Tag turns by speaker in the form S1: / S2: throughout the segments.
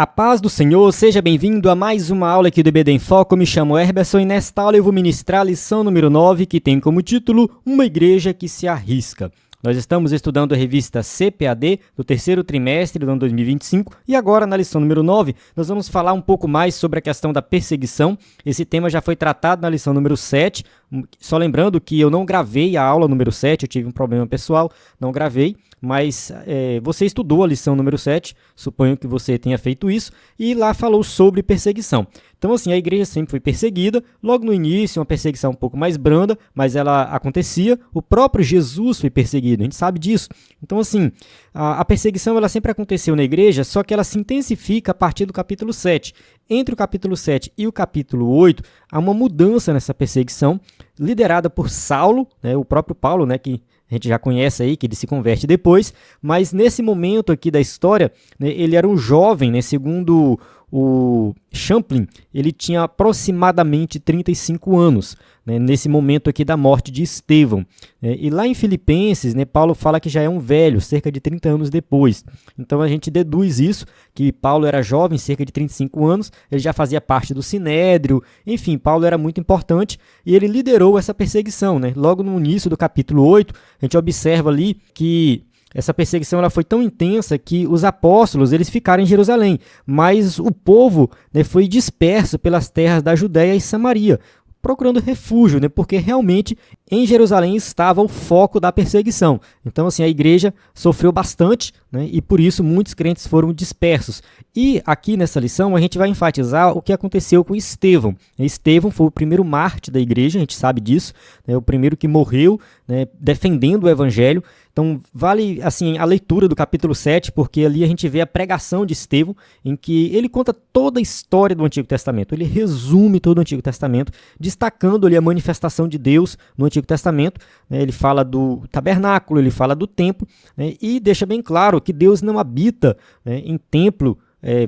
S1: A paz do Senhor, seja bem-vindo a mais uma aula aqui do EBD em Foco. Eu me chamo Herberson e nesta aula eu vou ministrar a lição número 9, que tem como título Uma Igreja que se Arrisca. Nós estamos estudando a revista CPAD do terceiro trimestre do ano 2025 e agora na lição número 9 nós vamos falar um pouco mais sobre a questão da perseguição. Esse tema já foi tratado na lição número 7, só lembrando que eu não gravei a aula número 7, eu tive um problema pessoal, não gravei. Mas você estudou a lição número 7, suponho que você tenha feito isso, e lá falou sobre perseguição. Então, assim, a igreja sempre foi perseguida, logo no início, uma perseguição um pouco mais branda, mas ela acontecia. O próprio Jesus foi perseguido, a gente sabe disso. Então, assim, a perseguição ela sempre aconteceu na igreja, só que ela se intensifica a partir do capítulo 7. Entre o capítulo 7 e o capítulo 8, há uma mudança nessa perseguição, liderada por Saulo, né, o próprio Paulo, né, que a gente já conhece aí, que ele se converte depois, mas nesse momento aqui da história, né, ele era um jovem, né, segundo o Champlin, ele tinha aproximadamente 35 anos, né, nesse momento aqui da morte de Estevão. E lá em Filipenses, né, Paulo fala que já é um velho, cerca de 30 anos depois. Então a gente deduz isso, que Paulo era jovem, cerca de 35 anos, ele já fazia parte do Sinédrio, enfim, Paulo era muito importante e ele liderou essa perseguição, né? Logo no início do capítulo 8, a gente observa ali que essa perseguição ela foi tão intensa que os apóstolos eles ficaram em Jerusalém, mas o povo, né, foi disperso pelas terras da Judéia e Samaria, procurando refúgio, né, porque realmente em Jerusalém estava o foco da perseguição. Então, assim, a igreja sofreu bastante, né, e por isso muitos crentes foram dispersos. E aqui nessa lição a gente vai enfatizar o que aconteceu com Estevão. Estevão foi o primeiro mártir da igreja, a gente sabe disso, né, o primeiro que morreu, né, defendendo o evangelho. Então, vale assim a leitura do capítulo 7, porque ali a gente vê a pregação de Estevão, em que ele conta toda a história do Antigo Testamento. Ele resume todo o Antigo Testamento, destacando ali a manifestação de Deus no Antigo Testamento. Né? Ele fala do tabernáculo, ele fala do templo, né? E deixa bem claro que Deus não habita, né, em templo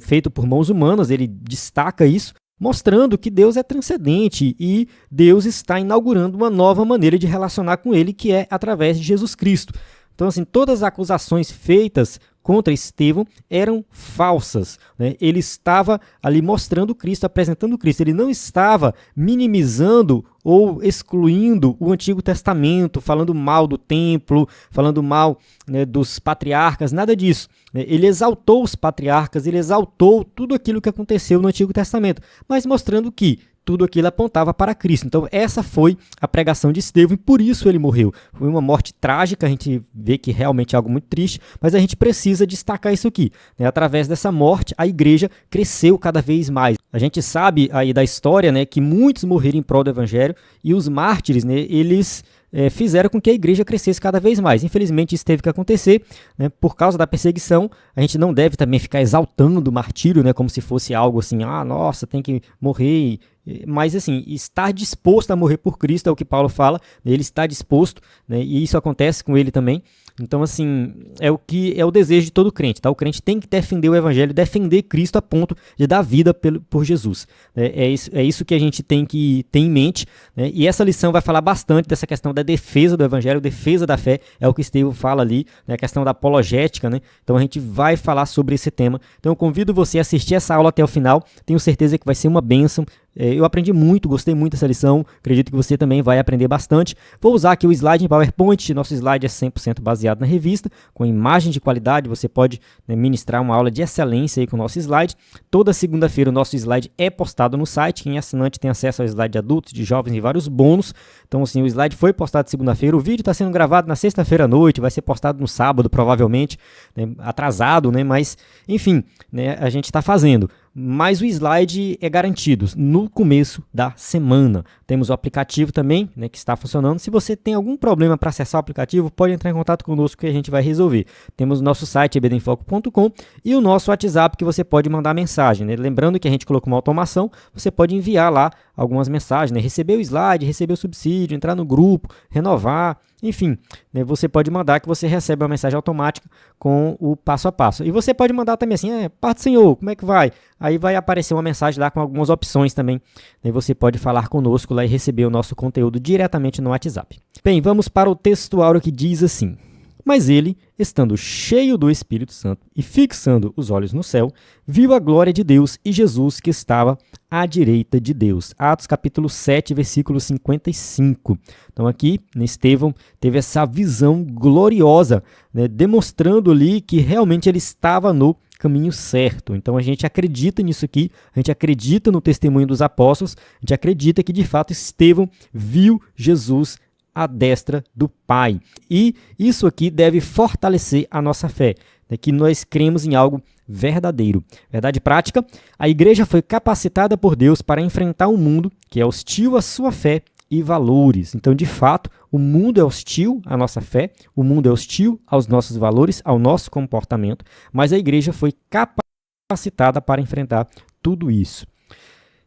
S1: feito por mãos humanas. Ele destaca isso, mostrando que Deus é transcendente e Deus está inaugurando uma nova maneira de relacionar com ele, que é através de Jesus Cristo. Então, assim, todas as acusações feitas contra Estevão eram falsas, né? Ele estava ali mostrando Cristo, apresentando Cristo. Ele não estava minimizando ou excluindo o Antigo Testamento, falando mal do templo, falando mal, né, dos patriarcas, nada disso. Ele exaltou os patriarcas, ele exaltou tudo aquilo que aconteceu no Antigo Testamento, mas mostrando que tudo aquilo apontava para Cristo. Então, essa foi a pregação de Estevão e por isso ele morreu. Foi uma morte trágica, a gente vê que realmente é algo muito triste, mas a gente precisa destacar isso aqui, né? Através dessa morte, a igreja cresceu cada vez mais. A gente sabe aí da história, né, que muitos morreram em prol do evangelho e os mártires, né, eles fizeram com que a igreja crescesse cada vez mais. Infelizmente, isso teve que acontecer, né, por causa da perseguição. A gente não deve também ficar exaltando o martírio, né, como se fosse algo assim, nossa, tem que morrer. Mas, assim, estar disposto a morrer por Cristo é o que Paulo fala, ele está disposto, né, e isso acontece com ele também. Então, assim, é o que é o desejo de todo crente, tá? O crente tem que defender o evangelho, defender Cristo a ponto de dar vida por Jesus. É isso que a gente tem que ter em mente, né? E essa lição vai falar bastante dessa questão da defesa do evangelho, defesa da fé, é o que Estevão fala ali, né? A questão da apologética, né? Então a gente vai falar sobre esse tema. Então eu convido você a assistir essa aula até o final, tenho certeza que vai ser uma bênção. Eu aprendi muito, gostei muito dessa lição, acredito que você também vai aprender bastante. Vou usar aqui o slide em PowerPoint, nosso slide é 100% baseado na revista, com imagem de qualidade, você pode, né, ministrar uma aula de excelência aí com o nosso slide. Toda segunda-feira o nosso slide é postado no site, quem é assinante tem acesso ao slide de adultos, de jovens e vários bônus. Então, assim, o slide foi postado segunda-feira, o vídeo está sendo gravado na sexta-feira à noite, vai ser postado no sábado, provavelmente, né, atrasado, né, mas, enfim, né, a gente está fazendo. Mas o slide é garantido no começo da semana. Temos o aplicativo também, né, que está funcionando. Se você tem algum problema para acessar o aplicativo, pode entrar em contato conosco que a gente vai resolver. Temos o nosso site, ebdenfoco.com, e o nosso WhatsApp que você pode mandar mensagem, né? Lembrando que a gente colocou uma automação, você pode enviar lá algumas mensagens, né? Receber o slide, receber o subsídio, entrar no grupo, renovar, enfim, né? Você pode mandar que você recebe uma mensagem automática com o passo a passo. E você pode mandar também assim, Pai do Senhor, como é que vai? Aí vai aparecer uma mensagem lá com algumas opções também. Né? Você pode falar conosco lá e receber o nosso conteúdo diretamente no WhatsApp. Bem, vamos para o textuário que diz assim: Mas ele, estando cheio do Espírito Santo e fixando os olhos no céu, viu a glória de Deus e Jesus que estava à direita de Deus. Atos capítulo 7, versículo 55. Então aqui, Estevão teve essa visão gloriosa, né, demonstrando ali que realmente ele estava no caminho certo. Então a gente acredita nisso aqui, a gente acredita no testemunho dos apóstolos, a gente acredita que de fato Estevão viu Jesus à destra do Pai. E isso aqui deve fortalecer a nossa fé, né, que nós cremos em algo verdadeiro. Verdade prática, a igreja foi capacitada por Deus para enfrentar um mundo que é hostil à sua fé e valores. Então, de fato, o mundo é hostil à nossa fé, o mundo é hostil aos nossos valores, ao nosso comportamento, mas a igreja foi capacitada para enfrentar tudo isso.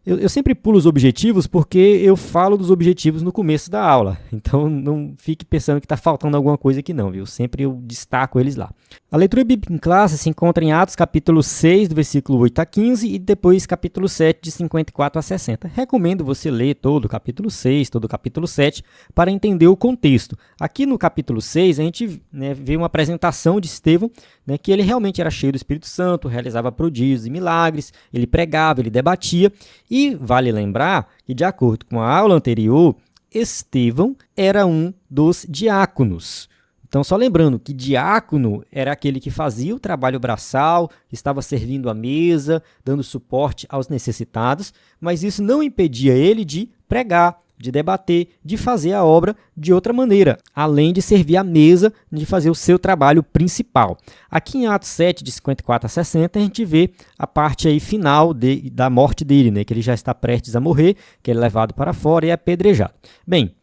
S1: Eu sempre pulo os objetivos porque eu falo dos objetivos no começo da aula. Então não fique pensando que está faltando alguma coisa aqui não, viu? Sempre eu destaco eles lá. A leitura bíblica em classe se encontra em Atos capítulo 6, do versículo 8 a 15 e depois capítulo 7, de 54 a 60. Recomendo você ler todo o capítulo 6, todo o capítulo 7, para entender o contexto. Aqui no capítulo 6 a gente, né, vê uma apresentação de Estevão, né, que ele realmente era cheio do Espírito Santo, realizava prodígios e milagres, ele pregava, ele debatia. E vale lembrar que, de acordo com a aula anterior, Estevão era um dos diáconos. Então, só lembrando que diácono era aquele que fazia o trabalho braçal, que estava servindo à mesa, dando suporte aos necessitados, mas isso não impedia ele de pregar, de debater, de fazer a obra de outra maneira, além de servir à mesa, de fazer o seu trabalho principal. Aqui em Atos 7, de 54 a 60, a gente vê a parte aí final da morte dele, né, que ele já está prestes a morrer, que ele é levado para fora e é apedrejado. Bem,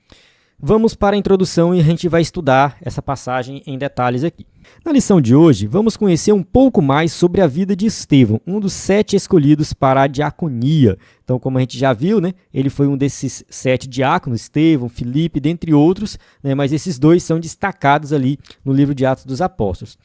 S1: vamos para a introdução e a gente vai estudar essa passagem em detalhes aqui. Na lição de hoje, vamos conhecer um pouco mais sobre a vida de Estevão, um dos 7 escolhidos para a diaconia. Então, como a gente já viu, né, ele foi um desses 7 diáconos, Estevão, Filipe, dentre outros, né, mas esses 2 são destacados ali no livro de Atos dos Apóstolos.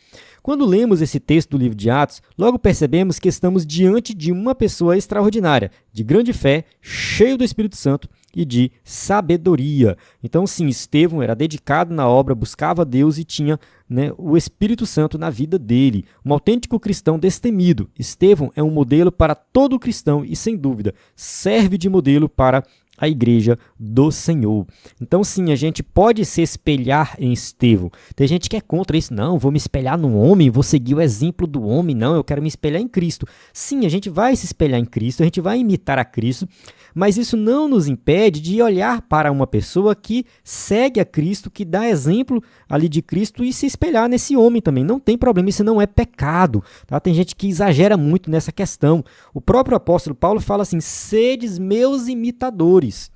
S1: Quando lemos esse texto do livro de Atos, logo percebemos que estamos diante de uma pessoa extraordinária, de grande fé, cheio do Espírito Santo e de sabedoria. Então, sim, Estevão era dedicado na obra, buscava Deus e tinha, né, o Espírito Santo na vida dele. Um autêntico cristão destemido. Estevão é um modelo para todo cristão e, sem dúvida, serve de modelo para a igreja do Senhor. Então, sim, a gente pode se espelhar em Estevão. Tem gente que é contra isso. Não, vou me espelhar no homem, vou seguir o exemplo do homem. Não, eu quero me espelhar em Cristo. Sim, a gente vai se espelhar em Cristo, a gente vai imitar a Cristo, mas isso não nos impede de olhar para uma pessoa que segue a Cristo, que dá exemplo ali de Cristo e se espelhar nesse homem também. Não tem problema, isso não é pecado. Tá? Tem gente que exagera muito nessa questão. O próprio apóstolo Paulo fala assim: sedes meus imitadores,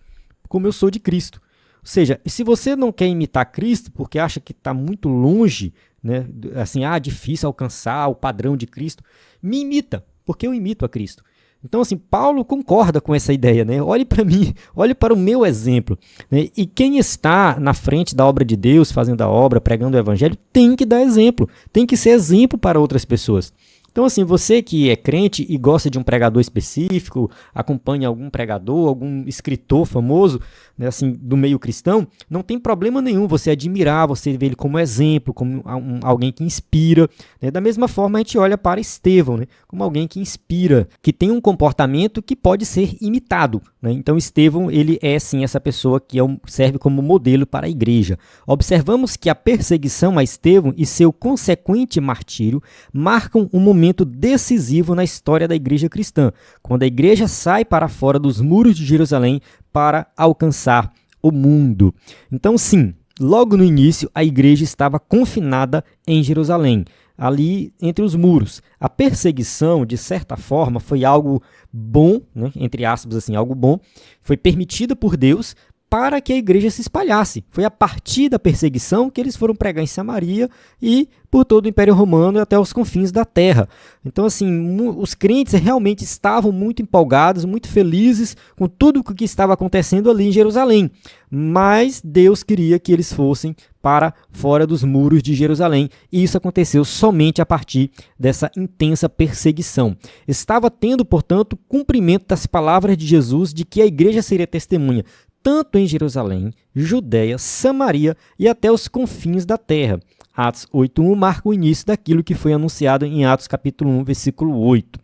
S1: como eu sou de Cristo. Ou seja, se você não quer imitar Cristo porque acha que está muito longe, né, assim, difícil alcançar o padrão de Cristo, me imita, porque eu imito a Cristo. Então, assim, Paulo concorda com essa ideia, né? Olhe para mim, olhe para o meu exemplo, né? E quem está na frente da obra de Deus, fazendo a obra, pregando o evangelho, tem que dar exemplo, tem que ser exemplo para outras pessoas. Então, assim, você que é crente e gosta de um pregador específico, acompanha algum pregador, algum escritor famoso, né, assim, do meio cristão, não tem problema nenhum você admirar, você ver ele como exemplo, como alguém que inspira. Né? Da mesma forma, a gente olha para Estevão, né, como alguém que inspira, que tem um comportamento que pode ser imitado. Né? Então, Estevão, ele é, sim, essa pessoa que serve como modelo para a igreja. Observamos que a perseguição a Estevão e seu consequente martírio marcam um momento decisivo na história da igreja cristã, quando a igreja sai para fora dos muros de Jerusalém para alcançar o mundo. Então, sim, logo no início, a igreja estava confinada em Jerusalém, ali entre os muros. A perseguição, de certa forma, foi algo bom, né, entre aspas, assim, algo bom, foi permitida por Deus para que a igreja se espalhasse. Foi a partir da perseguição que eles foram pregar em Samaria e por todo o Império Romano e até os confins da terra. Então, assim, os crentes realmente estavam muito empolgados, muito felizes com tudo o que estava acontecendo ali em Jerusalém. Mas Deus queria que eles fossem para fora dos muros de Jerusalém. E isso aconteceu somente a partir dessa intensa perseguição. Estava tendo, portanto, cumprimento das palavras de Jesus de que a igreja seria testemunha tanto em Jerusalém, Judéia, Samaria e até os confins da terra. Atos 8.1 marca o início daquilo que foi anunciado em Atos capítulo 1, versículo 8.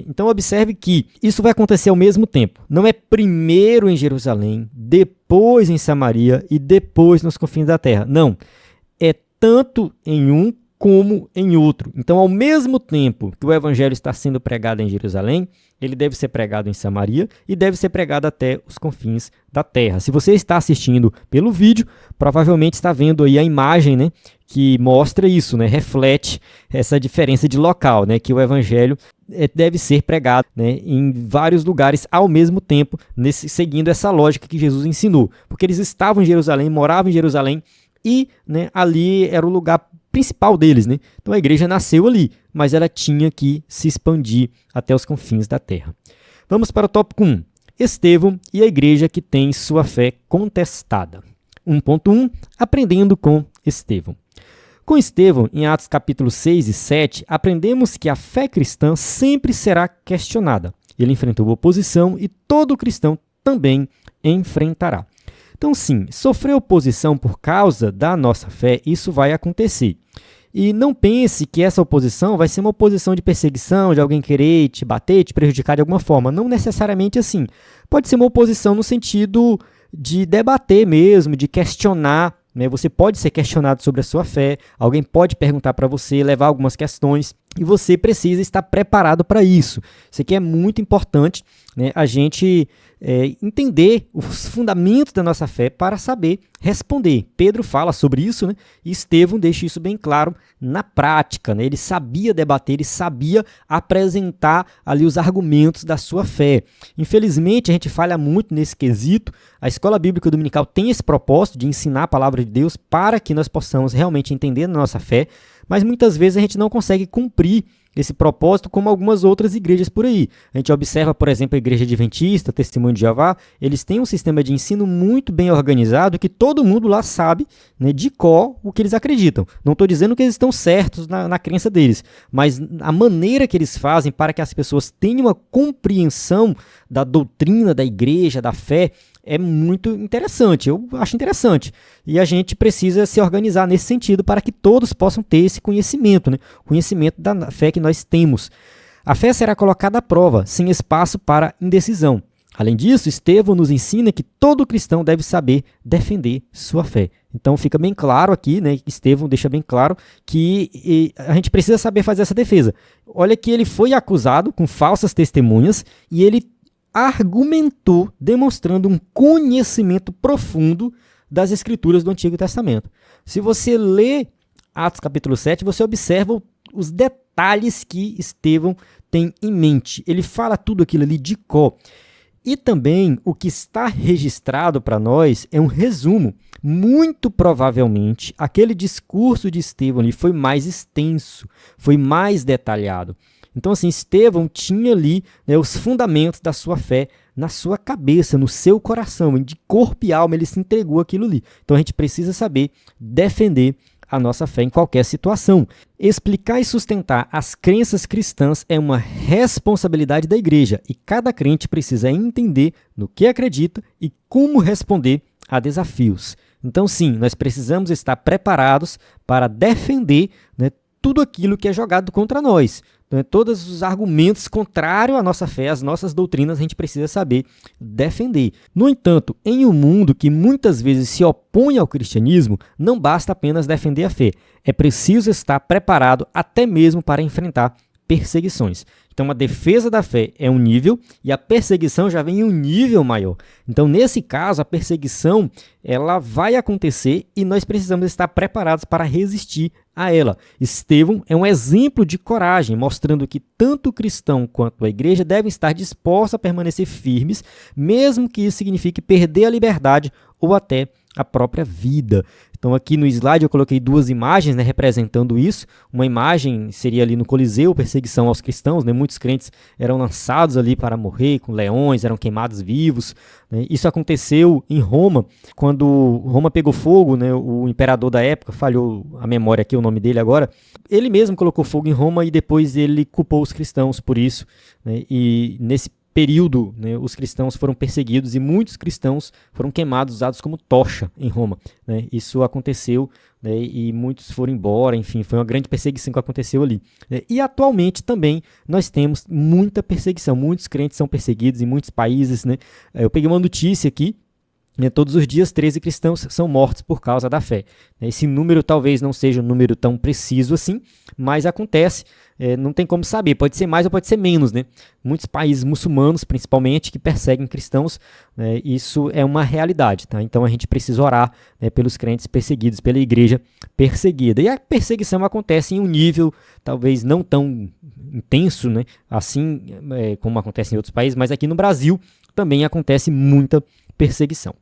S1: Então observe que isso vai acontecer ao mesmo tempo. Não é primeiro em Jerusalém, depois em Samaria e depois nos confins da terra. Não, é tanto em um como em outro. Então, ao mesmo tempo que o evangelho está sendo pregado em Jerusalém, ele deve ser pregado em Samaria e deve ser pregado até os confins da terra. Se você está assistindo pelo vídeo, provavelmente está vendo aí a imagem, né, que mostra isso, né, reflete essa diferença de local, né, que o evangelho deve ser pregado, né, em vários lugares ao mesmo tempo, seguindo essa lógica que Jesus ensinou. Porque eles estavam em Jerusalém, moravam em Jerusalém e, né, ali era o lugar principal deles, né? Então a igreja nasceu ali, mas ela tinha que se expandir até os confins da terra. Vamos para o tópico 1. Estevão e a igreja que tem sua fé contestada. 1.1. Aprendendo com Estevão. Com Estevão, em Atos capítulo 6 e 7, aprendemos que a fé cristã sempre será questionada. Ele enfrentou oposição e todo cristão também enfrentará. Então, sim, sofrer oposição por causa da nossa fé, isso vai acontecer. E não pense que essa oposição vai ser uma oposição de perseguição, de alguém querer te bater, te prejudicar de alguma forma. Não necessariamente assim. Pode ser uma oposição no sentido de debater mesmo, de questionar, né? Você pode ser questionado sobre a sua fé, alguém pode perguntar para você, levar algumas questões, e você precisa estar preparado para isso. Isso aqui é muito importante, né? A gente entender os fundamentos da nossa fé para saber responder. Pedro fala sobre isso, né? E Estevão deixa isso bem claro na prática, né? Ele sabia debater, ele sabia apresentar ali os argumentos da sua fé. Infelizmente, a gente falha muito nesse quesito. A Escola Bíblica Dominical tem esse propósito de ensinar a palavra de Deus para que nós possamos realmente entender a nossa fé, mas muitas vezes a gente não consegue cumprir esse propósito como algumas outras igrejas por aí. A gente observa, por exemplo, a Igreja Adventista, Testemunho de Jeová, eles têm um sistema de ensino muito bem organizado que todo mundo lá sabe, né, de cor o que eles acreditam. Não estou dizendo que eles estão certos na crença deles, mas a maneira que eles fazem para que as pessoas tenham uma compreensão da doutrina da igreja, da fé, é muito interessante, eu acho interessante. E a gente precisa se organizar nesse sentido para que todos possam ter esse conhecimento, né? Conhecimento da fé que nós temos. A fé será colocada à prova, sem espaço para indecisão. Além disso, Estevão nos ensina que todo cristão deve saber defender sua fé. Então fica bem claro aqui, né? Estevão deixa bem claro que a gente precisa saber fazer essa defesa. Olha que ele foi acusado com falsas testemunhas e ele argumentou, demonstrando um conhecimento profundo das escrituras do Antigo Testamento. Se você lê Atos capítulo 7, você observa os detalhes que Estevão tem em mente. Ele fala tudo aquilo ali de cor. E também o que está registrado para nós é um resumo. Muito provavelmente, aquele discurso de Estevão ali foi mais extenso, foi mais detalhado. Então, assim, Estevão tinha ali, né, os fundamentos da sua fé na sua cabeça, no seu coração, de corpo e alma, ele se entregou aquilo ali. Então, a gente precisa saber defender a nossa fé em qualquer situação. Explicar e sustentar as crenças cristãs é uma responsabilidade da igreja e cada crente precisa entender no que acredita e como responder a desafios. Então, sim, nós precisamos estar preparados para defender, né, tudo aquilo que é jogado contra nós. Então, todos os argumentos contrários à nossa fé, às nossas doutrinas, a gente precisa saber defender. No entanto, em um mundo que muitas vezes se opõe ao cristianismo, não basta apenas defender a fé. É preciso estar preparado até mesmo para enfrentar perseguições. Então, a defesa da fé é um nível e a perseguição já vem em um nível maior. Então, nesse caso, a perseguição ela vai acontecer e nós precisamos estar preparados para resistir a ela. Estevão é um exemplo de coragem, mostrando que tanto o cristão quanto a igreja devem estar dispostos a permanecer firmes, mesmo que isso signifique perder a liberdade ou até a própria vida. Então aqui no slide eu coloquei duas imagens, né, representando isso. Uma imagem seria ali no Coliseu, perseguição aos cristãos, né? Muitos crentes eram lançados ali para morrer com leões, eram queimados vivos, né? Isso aconteceu em Roma, quando Roma pegou fogo, né? O imperador da época, falhou a memória aqui, o nome dele agora, ele mesmo colocou fogo em Roma e depois ele culpou os cristãos por isso, né? E nesse período, né, os cristãos foram perseguidos e muitos cristãos foram queimados, usados como tocha em Roma. Né? Isso aconteceu, né, e muitos foram embora, enfim, foi uma grande perseguição que aconteceu ali. Né? E atualmente também nós temos muita perseguição, muitos crentes são perseguidos em muitos países. Né? Eu peguei uma notícia aqui. Todos os dias 13 cristãos são mortos por causa da fé. Esse número talvez não seja um número tão preciso assim, mas acontece, não tem como saber, pode ser mais ou pode ser menos. Né? Muitos países muçulmanos, principalmente, que perseguem cristãos, isso é uma realidade. Tá? Então a gente precisa orar, né, pelos crentes perseguidos, pela igreja perseguida. E a perseguição acontece em um nível talvez não tão intenso, né, assim como acontece em outros países, mas aqui no Brasil também acontece muita perseguição.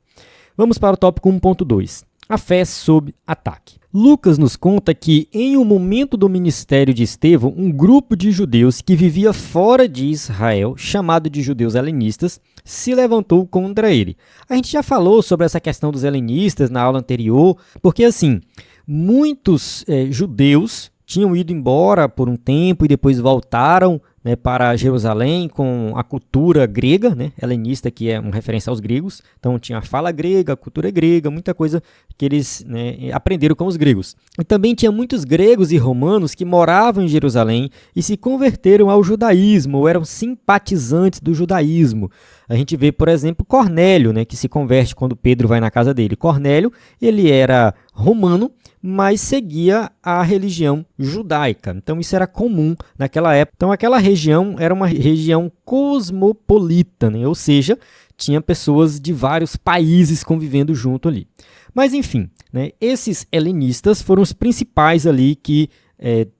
S1: Vamos para o tópico 1.2. A fé sob ataque. Lucas nos conta que, em um momento do ministério de Estevão, um grupo de judeus que vivia fora de Israel, chamado de judeus helenistas, se levantou contra ele. A gente já falou sobre essa questão dos helenistas na aula anterior, porque assim, muitos judeus tinham ido embora por um tempo e depois voltaram, né, para Jerusalém com a cultura grega, né, helenista, que é uma referência aos gregos. Então tinha a fala grega, a cultura grega, muita coisa que eles, né, aprenderam com os gregos. E também tinha muitos gregos e romanos que moravam em Jerusalém e se converteram ao judaísmo, ou eram simpatizantes do judaísmo. A gente vê, por exemplo, Cornélio, né, que se converte quando Pedro vai na casa dele. Cornélio, ele era romano, mas seguia a religião judaica. Então isso era comum naquela época. Então aquela região era uma região cosmopolita, né? Ou seja, tinha pessoas de vários países convivendo junto ali. Mas enfim, né, esses helenistas foram os principais ali que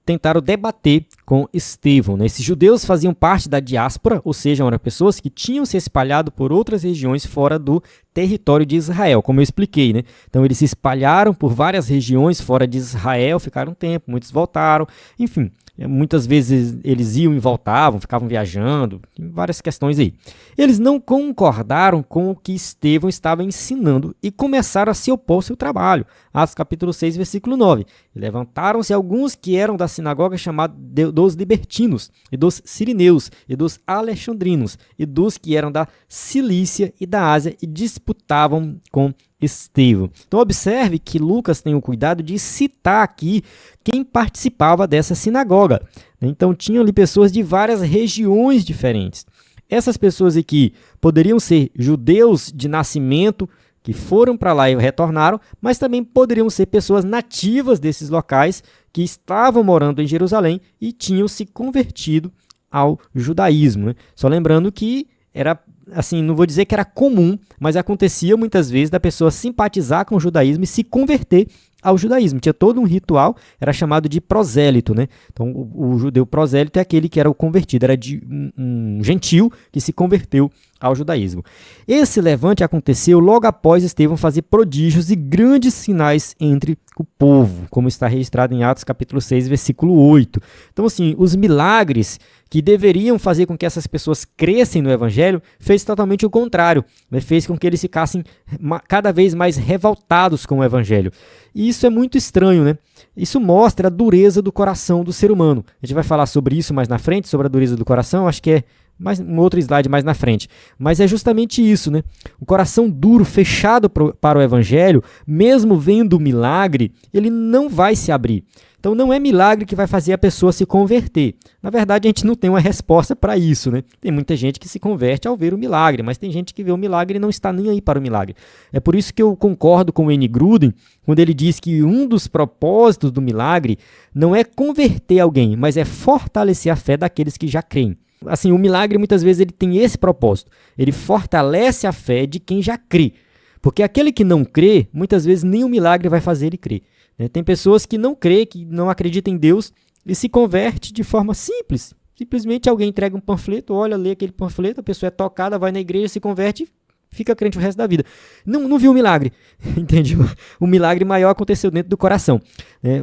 S1: tentaram debater com Estevão. Né? Esses judeus faziam parte da diáspora, ou seja, eram pessoas que tinham se espalhado por outras regiões fora do território de Israel, como eu expliquei. Né? Então eles se espalharam por várias regiões fora de Israel, ficaram um tempo, muitos voltaram, enfim. Muitas vezes eles iam e voltavam, ficavam viajando, várias questões aí. Eles não concordaram com o que Estevão estava ensinando e começaram a se opor ao seu trabalho. Atos capítulo 6, versículo 9. Levantaram-se alguns que eram da sinagoga chamada dos libertinos, e dos sirineus, e dos alexandrinos, e dos que eram da Cilícia e da Ásia, e disputavam com Estevão. Então observe que Lucas tem o cuidado de citar aqui quem participava dessa sinagoga. Então tinham ali pessoas de várias regiões diferentes. Essas pessoas aqui poderiam ser judeus de nascimento, que foram para lá e retornaram, mas também poderiam ser pessoas nativas desses locais que estavam morando em Jerusalém e tinham se convertido ao judaísmo. Né? Só lembrando que era, assim, não vou dizer que era comum, mas acontecia muitas vezes da pessoa simpatizar com o judaísmo e se converter ao judaísmo. Tinha todo um ritual, era chamado de prosélito. Né? Então, o judeu prosélito é aquele que era o convertido, era de um gentil que se converteu ao judaísmo. Esse levante aconteceu logo após Estevão fazer prodígios e grandes sinais entre o povo, como está registrado em Atos capítulo 6, versículo 8. Então, assim, os milagres que deveriam fazer com que essas pessoas crescem no evangelho, fez totalmente o contrário, né? Fez com que eles ficassem cada vez mais revoltados com o evangelho. E isso é muito estranho, né? Isso mostra a dureza do coração do ser humano. A gente vai falar sobre isso mais na frente, sobre a dureza do coração, acho que é um outro slide mais na frente. Mas é justamente isso, né? O coração duro, fechado para o evangelho, mesmo vendo o milagre, ele não vai se abrir. Então não é milagre que vai fazer a pessoa se converter. Na verdade, a gente não tem uma resposta para isso, né? Tem muita gente que se converte ao ver o milagre, mas tem gente que vê o milagre e não está nem aí para o milagre. É por isso que eu concordo com o N. Gruden, quando ele diz que um dos propósitos do milagre não é converter alguém, mas é fortalecer a fé daqueles que já creem. Assim, o milagre muitas vezes ele tem esse propósito. Ele fortalece a fé de quem já crê. Porque aquele que não crê, muitas vezes nem o milagre vai fazer ele crer. Tem pessoas que não crê, que não acreditam em Deus e se converte de forma simples. Simplesmente alguém entrega um panfleto, olha, lê aquele panfleto, a pessoa é tocada, vai na igreja, se converte e fica crente o resto da vida. Não viu o milagre, entende? O milagre maior aconteceu dentro do coração.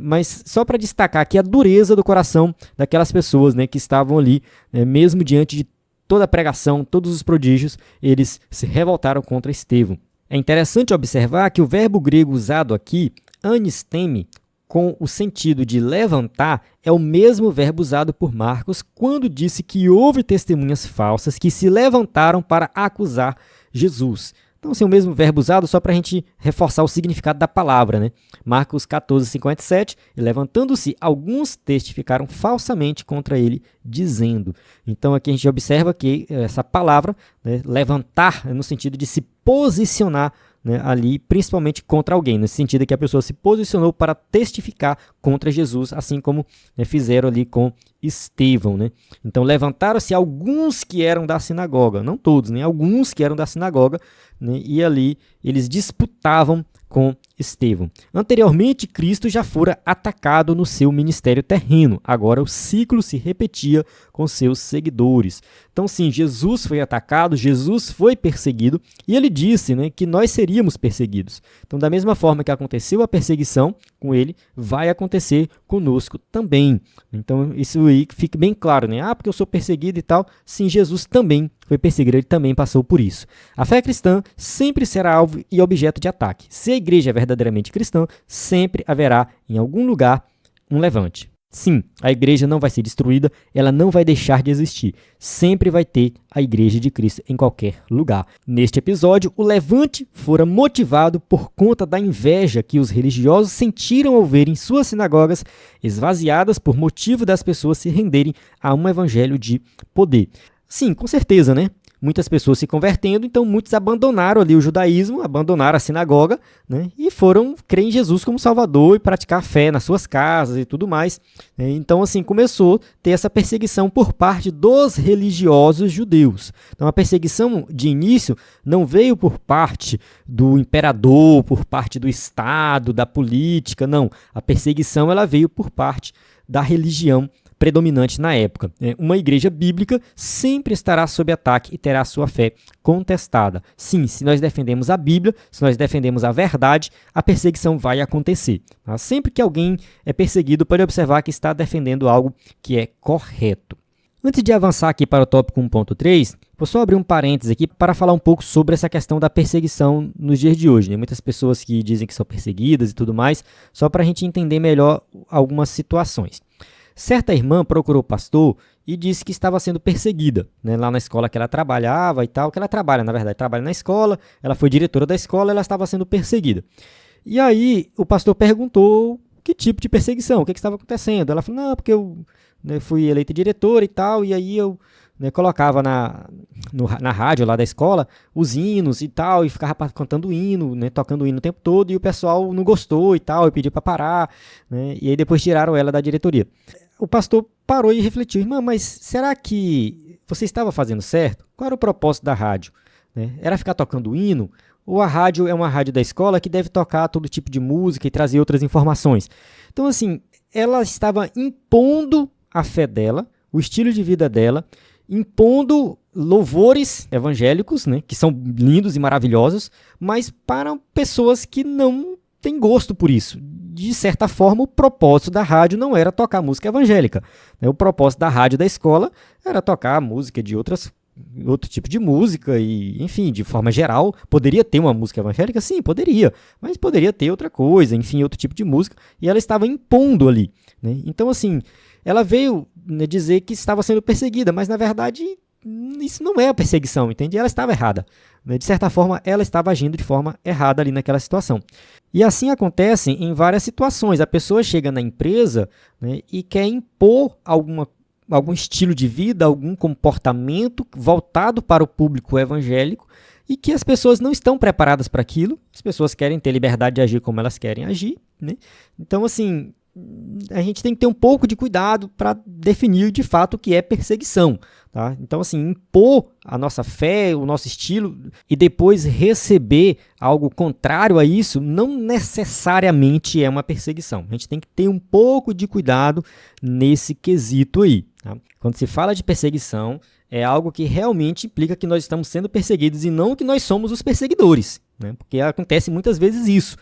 S1: Mas só para destacar aqui a dureza do coração daquelas pessoas, né, que estavam ali, mesmo diante de toda a pregação, todos os prodígios, eles se revoltaram contra Estevão. É interessante observar que o verbo grego usado aqui, anisteme, com o sentido de levantar é o mesmo verbo usado por Marcos quando disse que houve testemunhas falsas que se levantaram para acusar Jesus. Então, assim, o mesmo verbo usado só para a gente reforçar o significado da palavra, né? Marcos 14:57, e levantando-se, alguns testificaram falsamente contra ele, dizendo. Então, aqui a gente observa que essa palavra, né, levantar, no sentido de se posicionar, né, ali, principalmente contra alguém, nesse sentido que a pessoa se posicionou para testificar contra Jesus, assim como, né, fizeram ali com Estevão, né? Então levantaram-se alguns que eram da sinagoga, não todos, nem alguns que eram da sinagoga, né, e ali eles disputavam com Estevão. Anteriormente, Cristo já fora atacado no seu ministério terreno. Agora o ciclo se repetia com seus seguidores. Então, sim, Jesus foi atacado, Jesus foi perseguido, e ele disse, né, que nós seríamos perseguidos. Então, da mesma forma que aconteceu a perseguição com ele, vai acontecer conosco também. Então, isso aí fique bem claro, né? Porque eu sou perseguido e tal. Sim, Jesus também foi perseguido, ele também passou por isso. A fé cristã sempre será alvo e objeto de ataque. Se a igreja é verdadeiramente cristã, sempre haverá, em algum lugar, um levante. Sim, a igreja não vai ser destruída, ela não vai deixar de existir. Sempre vai ter a igreja de Cristo em qualquer lugar. Neste episódio, o levante fora motivado por conta da inveja que os religiosos sentiram ao verem suas sinagogas esvaziadas por motivo das pessoas se renderem a um evangelho de poder. Sim, com certeza, né? Muitas pessoas se convertendo, então muitos abandonaram ali o judaísmo, abandonaram a sinagoga, né, e foram crer em Jesus como Salvador e praticar fé nas suas casas e tudo mais. Então, assim, começou a ter essa perseguição por parte dos religiosos judeus. Então, a perseguição de início não veio por parte do imperador, por parte do Estado, da política, não. A perseguição ela veio por parte da religião predominante na época. Uma igreja bíblica sempre estará sob ataque e terá sua fé contestada. Sim, se nós defendemos a Bíblia, se nós defendemos a verdade, a perseguição vai acontecer. Tá? Sempre que alguém é perseguido, pode observar que está defendendo algo que é correto. Antes de avançar aqui para o tópico 1.3, vou só abrir um parênteses aqui para falar um pouco sobre essa questão da perseguição nos dias de hoje. Né? Muitas pessoas que dizem que são perseguidas e tudo mais, só para a gente entender melhor algumas situações. Certa irmã procurou o pastor e disse que estava sendo perseguida, né, lá na escola que ela trabalhava e tal, que ela trabalha, na verdade, trabalha na escola, ela foi diretora da escola, ela estava sendo perseguida. E aí o pastor perguntou que tipo de perseguição, o que estava acontecendo. Ela falou, não, porque eu, né, fui eleita diretora e tal, e aí eu, né, colocava na rádio lá da escola os hinos e tal, e ficava cantando hino, né, tocando hino o tempo todo, e o pessoal não gostou e tal, e pediu para parar, né, e aí depois tiraram ela da diretoria. O pastor parou e refletiu, irmã, mas será que você estava fazendo certo? Qual era o propósito da rádio? Né? Era ficar tocando hino? Ou a rádio é uma rádio da escola que deve tocar todo tipo de música e trazer outras informações? Então, assim, ela estava impondo a fé dela, o estilo de vida dela, impondo louvores evangélicos, né, que são lindos e maravilhosos, mas para pessoas que não têm gosto por isso. De certa forma, o propósito da rádio não era tocar música evangélica. O propósito da rádio da escola era tocar música de outro tipo de música e, enfim, de forma geral, poderia ter uma música evangélica? Sim, poderia, mas poderia ter outra coisa, enfim, outro tipo de música, e ela estava impondo ali. Né? Então, assim, ela veio, né, dizer que estava sendo perseguida, mas, na verdade, isso não é a perseguição, entende? Ela estava errada. Né? De certa forma, ela estava agindo de forma errada ali naquela situação. E assim acontece em várias situações. A pessoa chega na empresa, né, e quer impor algum estilo de vida, algum comportamento voltado para o público evangélico e que as pessoas não estão preparadas para aquilo. As pessoas querem ter liberdade de agir como elas querem agir. Né? Então, assim, a gente tem que ter um pouco de cuidado para definir de fato o que é perseguição. Tá? Então, assim, impor a nossa fé, o nosso estilo e depois receber algo contrário a isso não necessariamente é uma perseguição. A gente tem que ter um pouco de cuidado nesse quesito aí. Tá? Quando se fala de perseguição, é algo que realmente implica que nós estamos sendo perseguidos e não que nós somos os perseguidores, né? Porque acontece muitas vezes isso.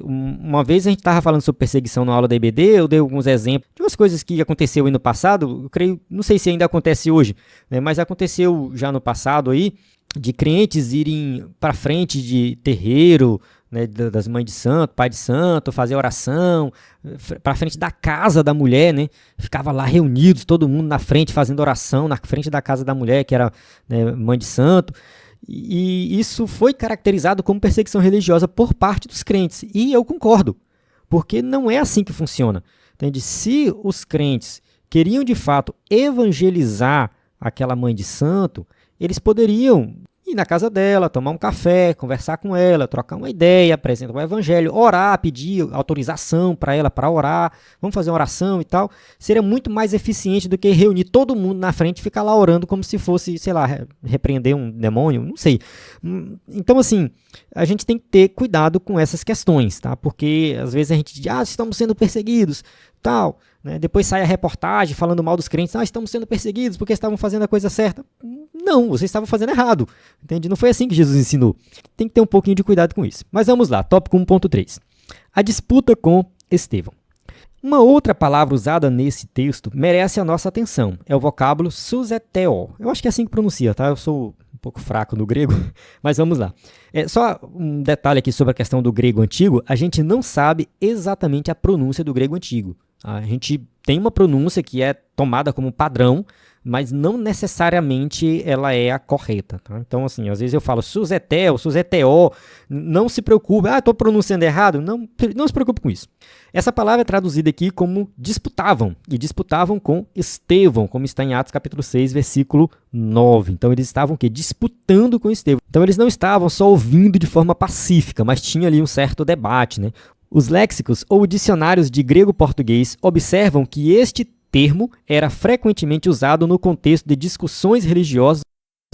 S1: Uma vez a gente estava falando sobre perseguição na aula da IBD, eu dei alguns exemplos de umas coisas que aconteceu aí no passado, eu creio, não sei se ainda acontece hoje, né, mas aconteceu já no passado aí, de crentes irem para frente de terreiro, né, das mães de santo, pai de santo, fazer oração, para frente da casa da mulher, né, ficava lá reunidos, todo mundo na frente fazendo oração, na frente da casa da mulher, que era, né, mãe de santo. E isso foi caracterizado como perseguição religiosa por parte dos crentes. E eu concordo, porque não é assim que funciona. Entende? Se os crentes queriam de fato evangelizar aquela mãe de santo, eles poderiam ir na casa dela, tomar um café, conversar com ela, trocar uma ideia, apresentar o evangelho, orar, pedir autorização para ela para orar, vamos fazer uma oração e tal. Seria muito mais eficiente do que reunir todo mundo na frente e ficar lá orando como se fosse, sei lá, repreender um demônio, não sei. Então, assim, a gente tem que ter cuidado com essas questões, tá? Porque às vezes a gente diz, estamos sendo perseguidos, tal, né? Depois sai a reportagem falando mal dos crentes, estamos sendo perseguidos porque estavam fazendo a coisa certa. Não, vocês estavam fazendo errado, entende? Não foi assim que Jesus ensinou. Tem que ter um pouquinho de cuidado com isso. Mas vamos lá, tópico 1.3. A disputa com Estevão. Uma outra palavra usada nesse texto merece a nossa atenção. É o vocábulo suzeteo. Eu acho que é assim que pronuncia, tá? Eu sou um pouco fraco no grego, mas vamos lá. Só um detalhe aqui sobre a questão do grego antigo. A gente não sabe exatamente a pronúncia do grego antigo. A gente tem uma pronúncia que é tomada como padrão, mas não necessariamente ela é a correta. Tá? Então, assim, às vezes eu falo suzeteo, suzeteo, não se preocupe, estou pronunciando errado, não se preocupe com isso. Essa palavra é traduzida aqui como disputavam, e disputavam com Estevão, como está em Atos capítulo 6, versículo 9. Então, eles estavam o quê? Disputando com Estevão. Então, eles não estavam só ouvindo de forma pacífica, mas tinha ali um certo debate, né? Os léxicos ou dicionários de grego-português observam que este termo era frequentemente usado no contexto de discussões religiosas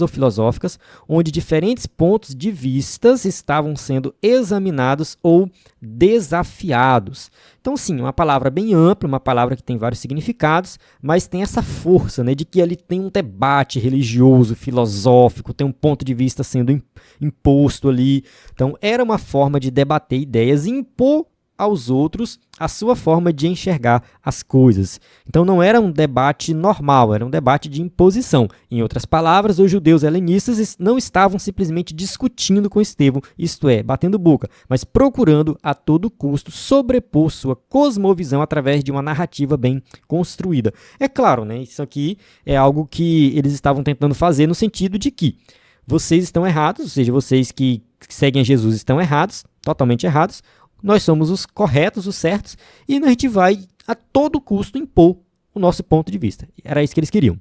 S1: ou filosóficas, onde diferentes pontos de vista estavam sendo examinados ou desafiados. Então, sim, uma palavra bem ampla, uma palavra que tem vários significados, mas tem essa força, né, de que ali tem um debate religioso, filosófico, tem um ponto de vista sendo imposto ali. Então, era uma forma de debater ideias e impor aos outros a sua forma de enxergar as coisas. Então não era um debate normal, era um debate de imposição. Em outras palavras, os judeus helenistas não estavam simplesmente discutindo com Estevão, isto é, batendo boca, mas procurando a todo custo sobrepor sua cosmovisão através de uma narrativa bem construída. É claro, né, isso aqui é algo que eles estavam tentando fazer no sentido de que vocês estão errados, ou seja, vocês que seguem a Jesus estão errados, totalmente errados, nós somos os corretos, os certos, e a gente vai a todo custo impor o nosso ponto de vista. Era isso que eles queriam.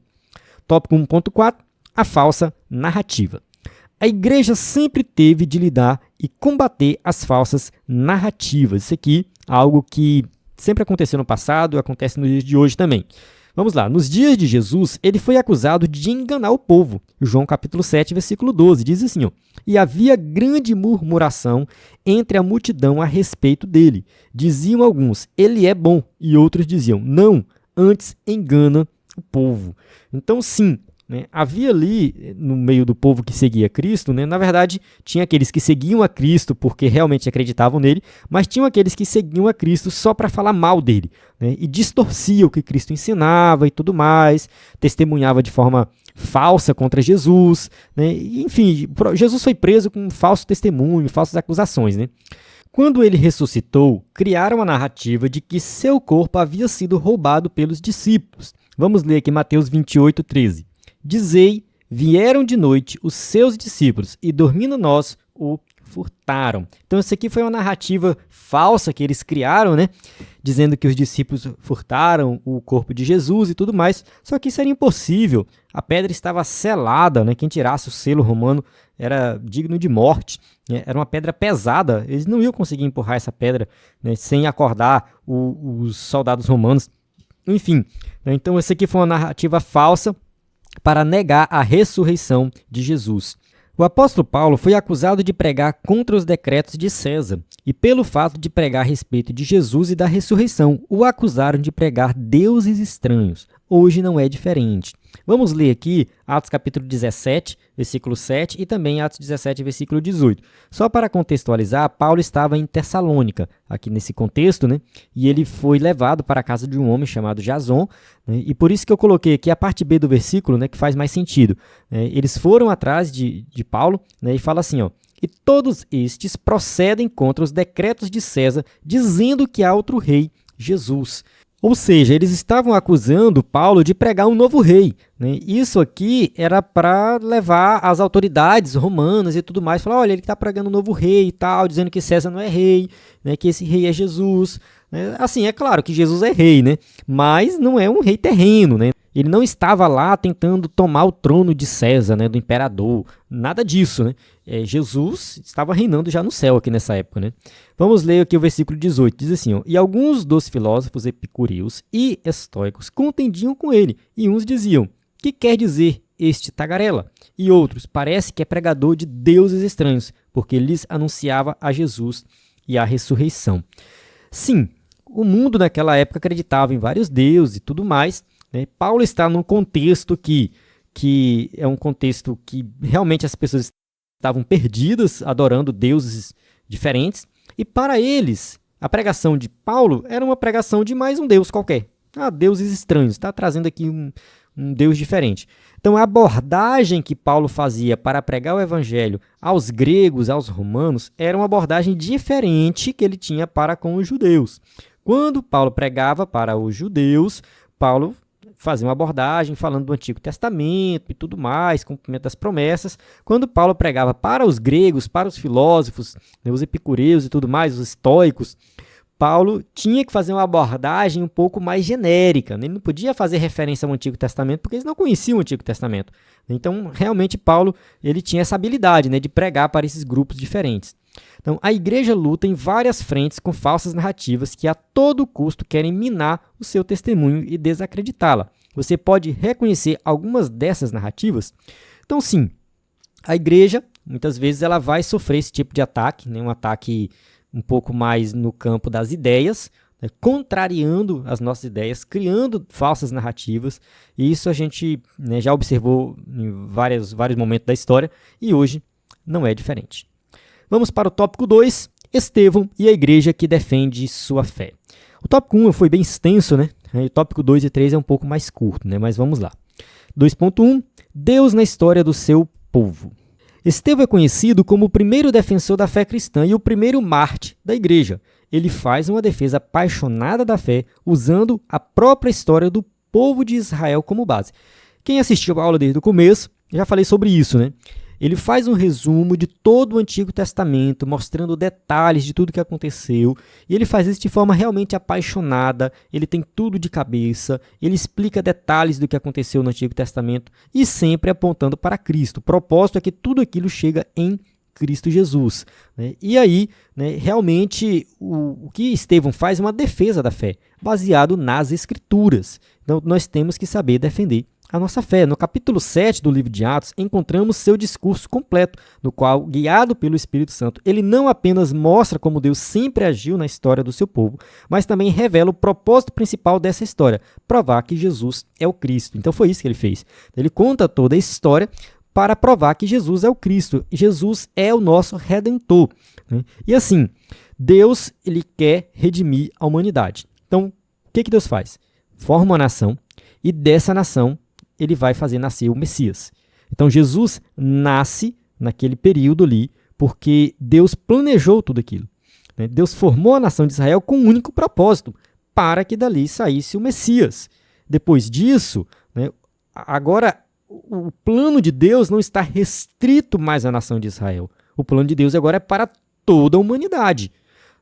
S1: Tópico 1.4, a falsa narrativa. A igreja sempre teve de lidar e combater as falsas narrativas. Isso aqui é algo que sempre aconteceu no passado, acontece nos dias de hoje também. Vamos lá, nos dias de Jesus, ele foi acusado de enganar o povo. João capítulo 7, versículo 12, diz assim, e havia grande murmuração entre a multidão a respeito dele. Diziam alguns, ele é bom, e outros diziam, não, antes engana o povo. Então, sim, né, havia ali, no meio do povo que seguia Cristo, né, na verdade, tinha aqueles que seguiam a Cristo porque realmente acreditavam nele, mas tinham aqueles que seguiam a Cristo só para falar mal dele, né, e distorciam o que Cristo ensinava e tudo mais, testemunhava de forma falsa contra Jesus, né, e, enfim, Jesus foi preso com um falso testemunho, falsas acusações, né. Quando ele ressuscitou, criaram a narrativa de que seu corpo havia sido roubado pelos discípulos. Vamos ler aqui Mateus 28, 13. Dizei, vieram de noite os seus discípulos e dormindo nós o furtaram. Então isso aqui foi uma narrativa falsa que eles criaram, né? Dizendo que os discípulos furtaram o corpo de Jesus e tudo mais. Só que isso era impossível. A pedra estava selada, né? Quem tirasse o selo romano era digno de morte. Né? Era uma pedra pesada. Eles não iam conseguir empurrar essa pedra, né, sem acordar os soldados romanos. Enfim, né? Então isso aqui foi uma narrativa falsa para negar a ressurreição de Jesus. O apóstolo Paulo foi acusado de pregar contra os decretos de César e, pelo fato de pregar a respeito de Jesus e da ressurreição, o acusaram de pregar deuses estranhos. Hoje não é diferente. Vamos ler aqui Atos capítulo 17, versículo 7 e também Atos 17, versículo 18. Só para contextualizar, Paulo estava em Tessalônica, aqui nesse contexto, né? E ele foi levado para a casa de um homem chamado Jason, né? E por isso que eu coloquei aqui a parte B do versículo, né, que faz mais sentido. Eles foram atrás de Paulo, né, e fala assim, e todos estes procedem contra os decretos de César, dizendo que há outro rei, Jesus. Ou seja, eles estavam acusando Paulo de pregar um novo rei, né? Isso aqui era para levar as autoridades romanas e tudo mais, falar, olha, ele está pregando um novo rei e tal, dizendo que César não é rei, né? Que esse rei é Jesus. Né? Assim, é claro que Jesus é rei, né? Mas não é um rei terreno, né? Ele não estava lá tentando tomar o trono de César, né, do imperador, nada disso, né? Jesus estava reinando já no céu aqui nessa época, né? Vamos ler aqui o versículo 18, diz assim, ó, e alguns dos filósofos epicúreos e estoicos contendiam com ele, e uns diziam, que quer dizer este tagarela? E outros, parece que é pregador de deuses estranhos, porque lhes anunciava a Jesus e a ressurreição. Sim, o mundo naquela época acreditava em vários deuses e tudo mais, né? Paulo está num contexto que é um contexto que realmente as pessoas estavam perdidas, adorando deuses diferentes, e para eles, a pregação de Paulo era uma pregação de mais um deus qualquer. Deuses estranhos, está trazendo aqui um deus diferente. Então, a abordagem que Paulo fazia para pregar o evangelho aos gregos, aos romanos, era uma abordagem diferente que ele tinha para com os judeus. Quando Paulo pregava para os judeus, Paulo fazia uma abordagem falando do Antigo Testamento e tudo mais, cumprimento das promessas. Quando Paulo pregava para os gregos, para os filósofos, né, os epicureus e tudo mais, os estoicos, Paulo tinha que fazer uma abordagem um pouco mais genérica, né? Ele não podia fazer referência ao Antigo Testamento porque eles não conheciam o Antigo Testamento. Então, realmente, Paulo ele tinha essa habilidade, né, de pregar para esses grupos diferentes. Então, a igreja luta em várias frentes com falsas narrativas que a todo custo querem minar o seu testemunho e desacreditá-la. Você pode reconhecer algumas dessas narrativas? Então, sim, a igreja, muitas vezes, ela vai sofrer esse tipo de ataque, né? Um ataque um pouco mais no campo das ideias, né? Contrariando as nossas ideias, criando falsas narrativas. E isso a gente, né, já observou em vários momentos da história e hoje não é diferente. Vamos para o tópico 2, Estevão e a igreja que defende sua fé. O tópico 1 foi bem extenso, né? O tópico 2 e 3 é um pouco mais curto, né? Mas vamos lá. 2.1, Deus na história do seu povo. Estevão é conhecido como o primeiro defensor da fé cristã e o primeiro mártir da igreja. Ele faz uma defesa apaixonada da fé, usando a própria história do povo de Israel como base. Quem assistiu a aula desde o começo, já falei sobre isso, né? Ele faz um resumo de todo o Antigo Testamento, mostrando detalhes de tudo que aconteceu, e ele faz isso de forma realmente apaixonada, ele tem tudo de cabeça, ele explica detalhes do que aconteceu no Antigo Testamento, e sempre apontando para Cristo. O propósito é que tudo aquilo chega em Cristo Jesus. Né? E aí, né, realmente, o que Estevão faz é uma defesa da fé, baseado nas Escrituras. Então, nós temos que saber defender a nossa fé. No capítulo 7 do livro de Atos, encontramos seu discurso completo, no qual, guiado pelo Espírito Santo, ele não apenas mostra como Deus sempre agiu na história do seu povo, mas também revela o propósito principal dessa história, provar que Jesus é o Cristo. Então foi isso que ele fez. Ele conta toda a história para provar que Jesus é o Cristo. Jesus é o nosso Redentor. Né? E assim, Deus ele quer redimir a humanidade. Então, o que Deus faz? Forma uma nação e dessa nação ele vai fazer nascer o Messias. Então, Jesus nasce naquele período ali porque Deus planejou tudo aquilo. Né? Deus formou a nação de Israel com um único propósito, para que dali saísse o Messias. Depois disso, né, agora o plano de Deus não está restrito mais à nação de Israel. O plano de Deus agora é para toda a humanidade.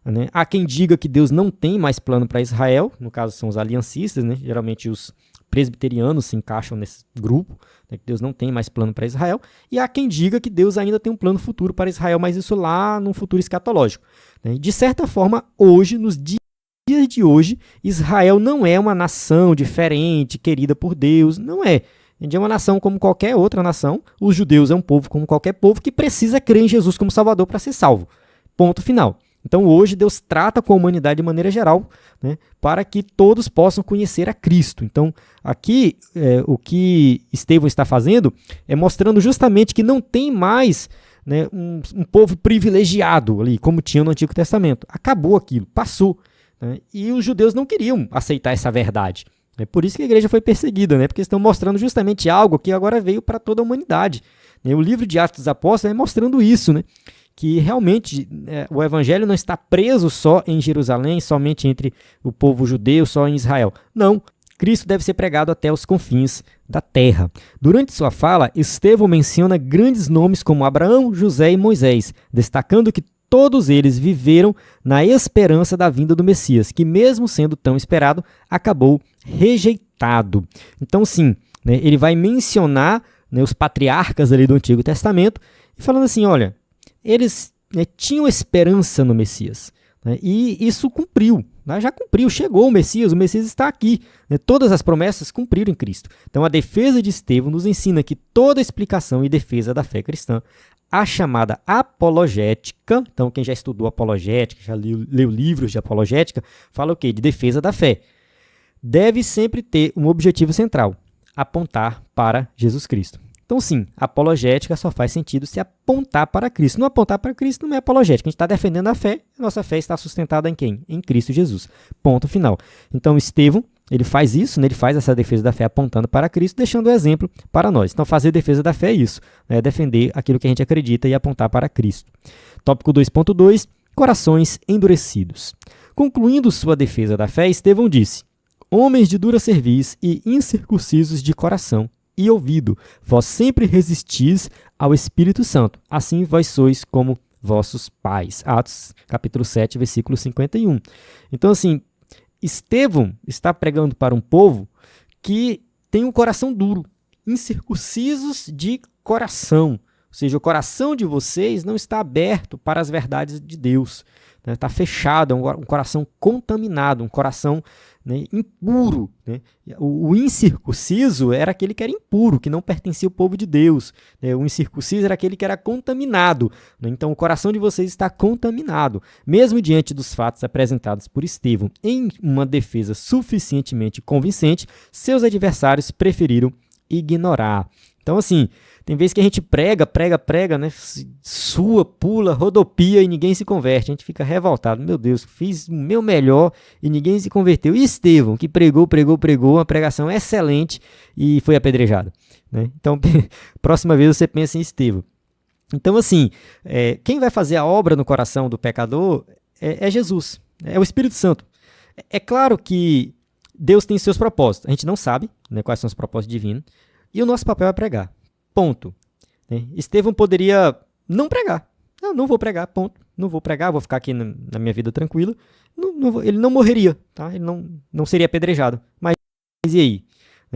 S1: Né? Há quem diga que Deus não tem mais plano para Israel, no caso são os aliancistas, né? Geralmente os presbiterianos se encaixam nesse grupo, né? Que Deus não tem mais plano para Israel, e há quem diga que Deus ainda tem um plano futuro para Israel, mas isso lá num futuro escatológico. Né? De certa forma, hoje, nos dias de hoje, Israel não é uma nação diferente, querida por Deus, não é. É uma nação como qualquer outra nação, os judeus é um povo como qualquer povo que precisa crer em Jesus como Salvador para ser salvo. Ponto final. Então hoje Deus trata com a humanidade de maneira geral, né, para que todos possam conhecer a Cristo. Então aqui o que Estevão está fazendo é mostrando justamente que não tem mais, né, um povo privilegiado ali, como tinha no Antigo Testamento. Acabou aquilo, passou. Né, e os judeus não queriam aceitar essa verdade. É por isso que a igreja foi perseguida, né, porque estão mostrando justamente algo que agora veio para toda a humanidade. O livro de Atos dos Apóstolos é mostrando isso, né, que realmente o evangelho não está preso só em Jerusalém, somente entre o povo judeu, só em Israel. Não, Cristo deve ser pregado até os confins da terra. Durante sua fala, Estevão menciona grandes nomes como Abraão, José e Moisés, destacando que todos eles viveram na esperança da vinda do Messias, que mesmo sendo tão esperado, acabou rejeitado. Então sim, né, ele vai mencionar, né, os patriarcas ali do Antigo Testamento, falando assim, olha, eles, né, tinham esperança no Messias, né, e isso cumpriu, né, já cumpriu, chegou o Messias está aqui, né, todas as promessas cumpriram em Cristo. Então a defesa de Estevão nos ensina que toda explicação e defesa da fé cristã, a chamada apologética, então quem já estudou apologética, já leu livros de apologética, fala o quê? De defesa da fé. Deve sempre ter um objetivo central, apontar para Jesus Cristo. Então sim, a apologética só faz sentido se apontar para Cristo. Não apontar para Cristo não é apologética, a gente está defendendo a fé, a nossa fé está sustentada em quem? Em Cristo Jesus. Ponto final. Então Estevão, ele faz isso, né? Ele faz essa defesa da fé apontando para Cristo, deixando o exemplo para nós. Então, fazer defesa da fé é isso, né? Defender aquilo que a gente acredita e apontar para Cristo. Tópico 2.2, corações endurecidos. Concluindo sua defesa da fé, Estevão disse, homens de dura cerviz e incircuncisos de coração e ouvido, vós sempre resistis ao Espírito Santo, assim vós sois como vossos pais. Atos, capítulo 7, versículo 51. Então, assim, Estevão está pregando para um povo que tem um coração duro, incircuncisos de coração. Ou seja, o coração de vocês não está aberto para as verdades de Deus. Né? Está fechado, é um coração contaminado, um coração, né, impuro. Né? O incircunciso era aquele que era impuro, que não pertencia ao povo de Deus. Né? O incircunciso era aquele que era contaminado. Né? Então, o coração de vocês está contaminado. Mesmo diante dos fatos apresentados por Estevão em uma defesa suficientemente convincente, seus adversários preferiram ignorar. Então, assim, tem vezes que a gente prega, né? Sua, pula, rodopia e ninguém se converte. A gente fica revoltado. Meu Deus, fiz o meu melhor e ninguém se converteu. E Estevão, que pregou, uma pregação excelente e foi apedrejado. Né? Então, próxima vez você pensa em Estevão. Então, assim, quem vai fazer a obra no coração do pecador é Jesus, é o Espírito Santo. É claro que Deus tem seus propósitos. A gente não sabe, né, quais são os propósitos divinos. E o nosso papel é pregar. Ponto. Estevão poderia não pregar. Não vou pregar, ponto. Não vou pregar, vou ficar aqui na minha vida tranquila. Ele não morreria, tá? Ele não seria apedrejado. Mas e aí?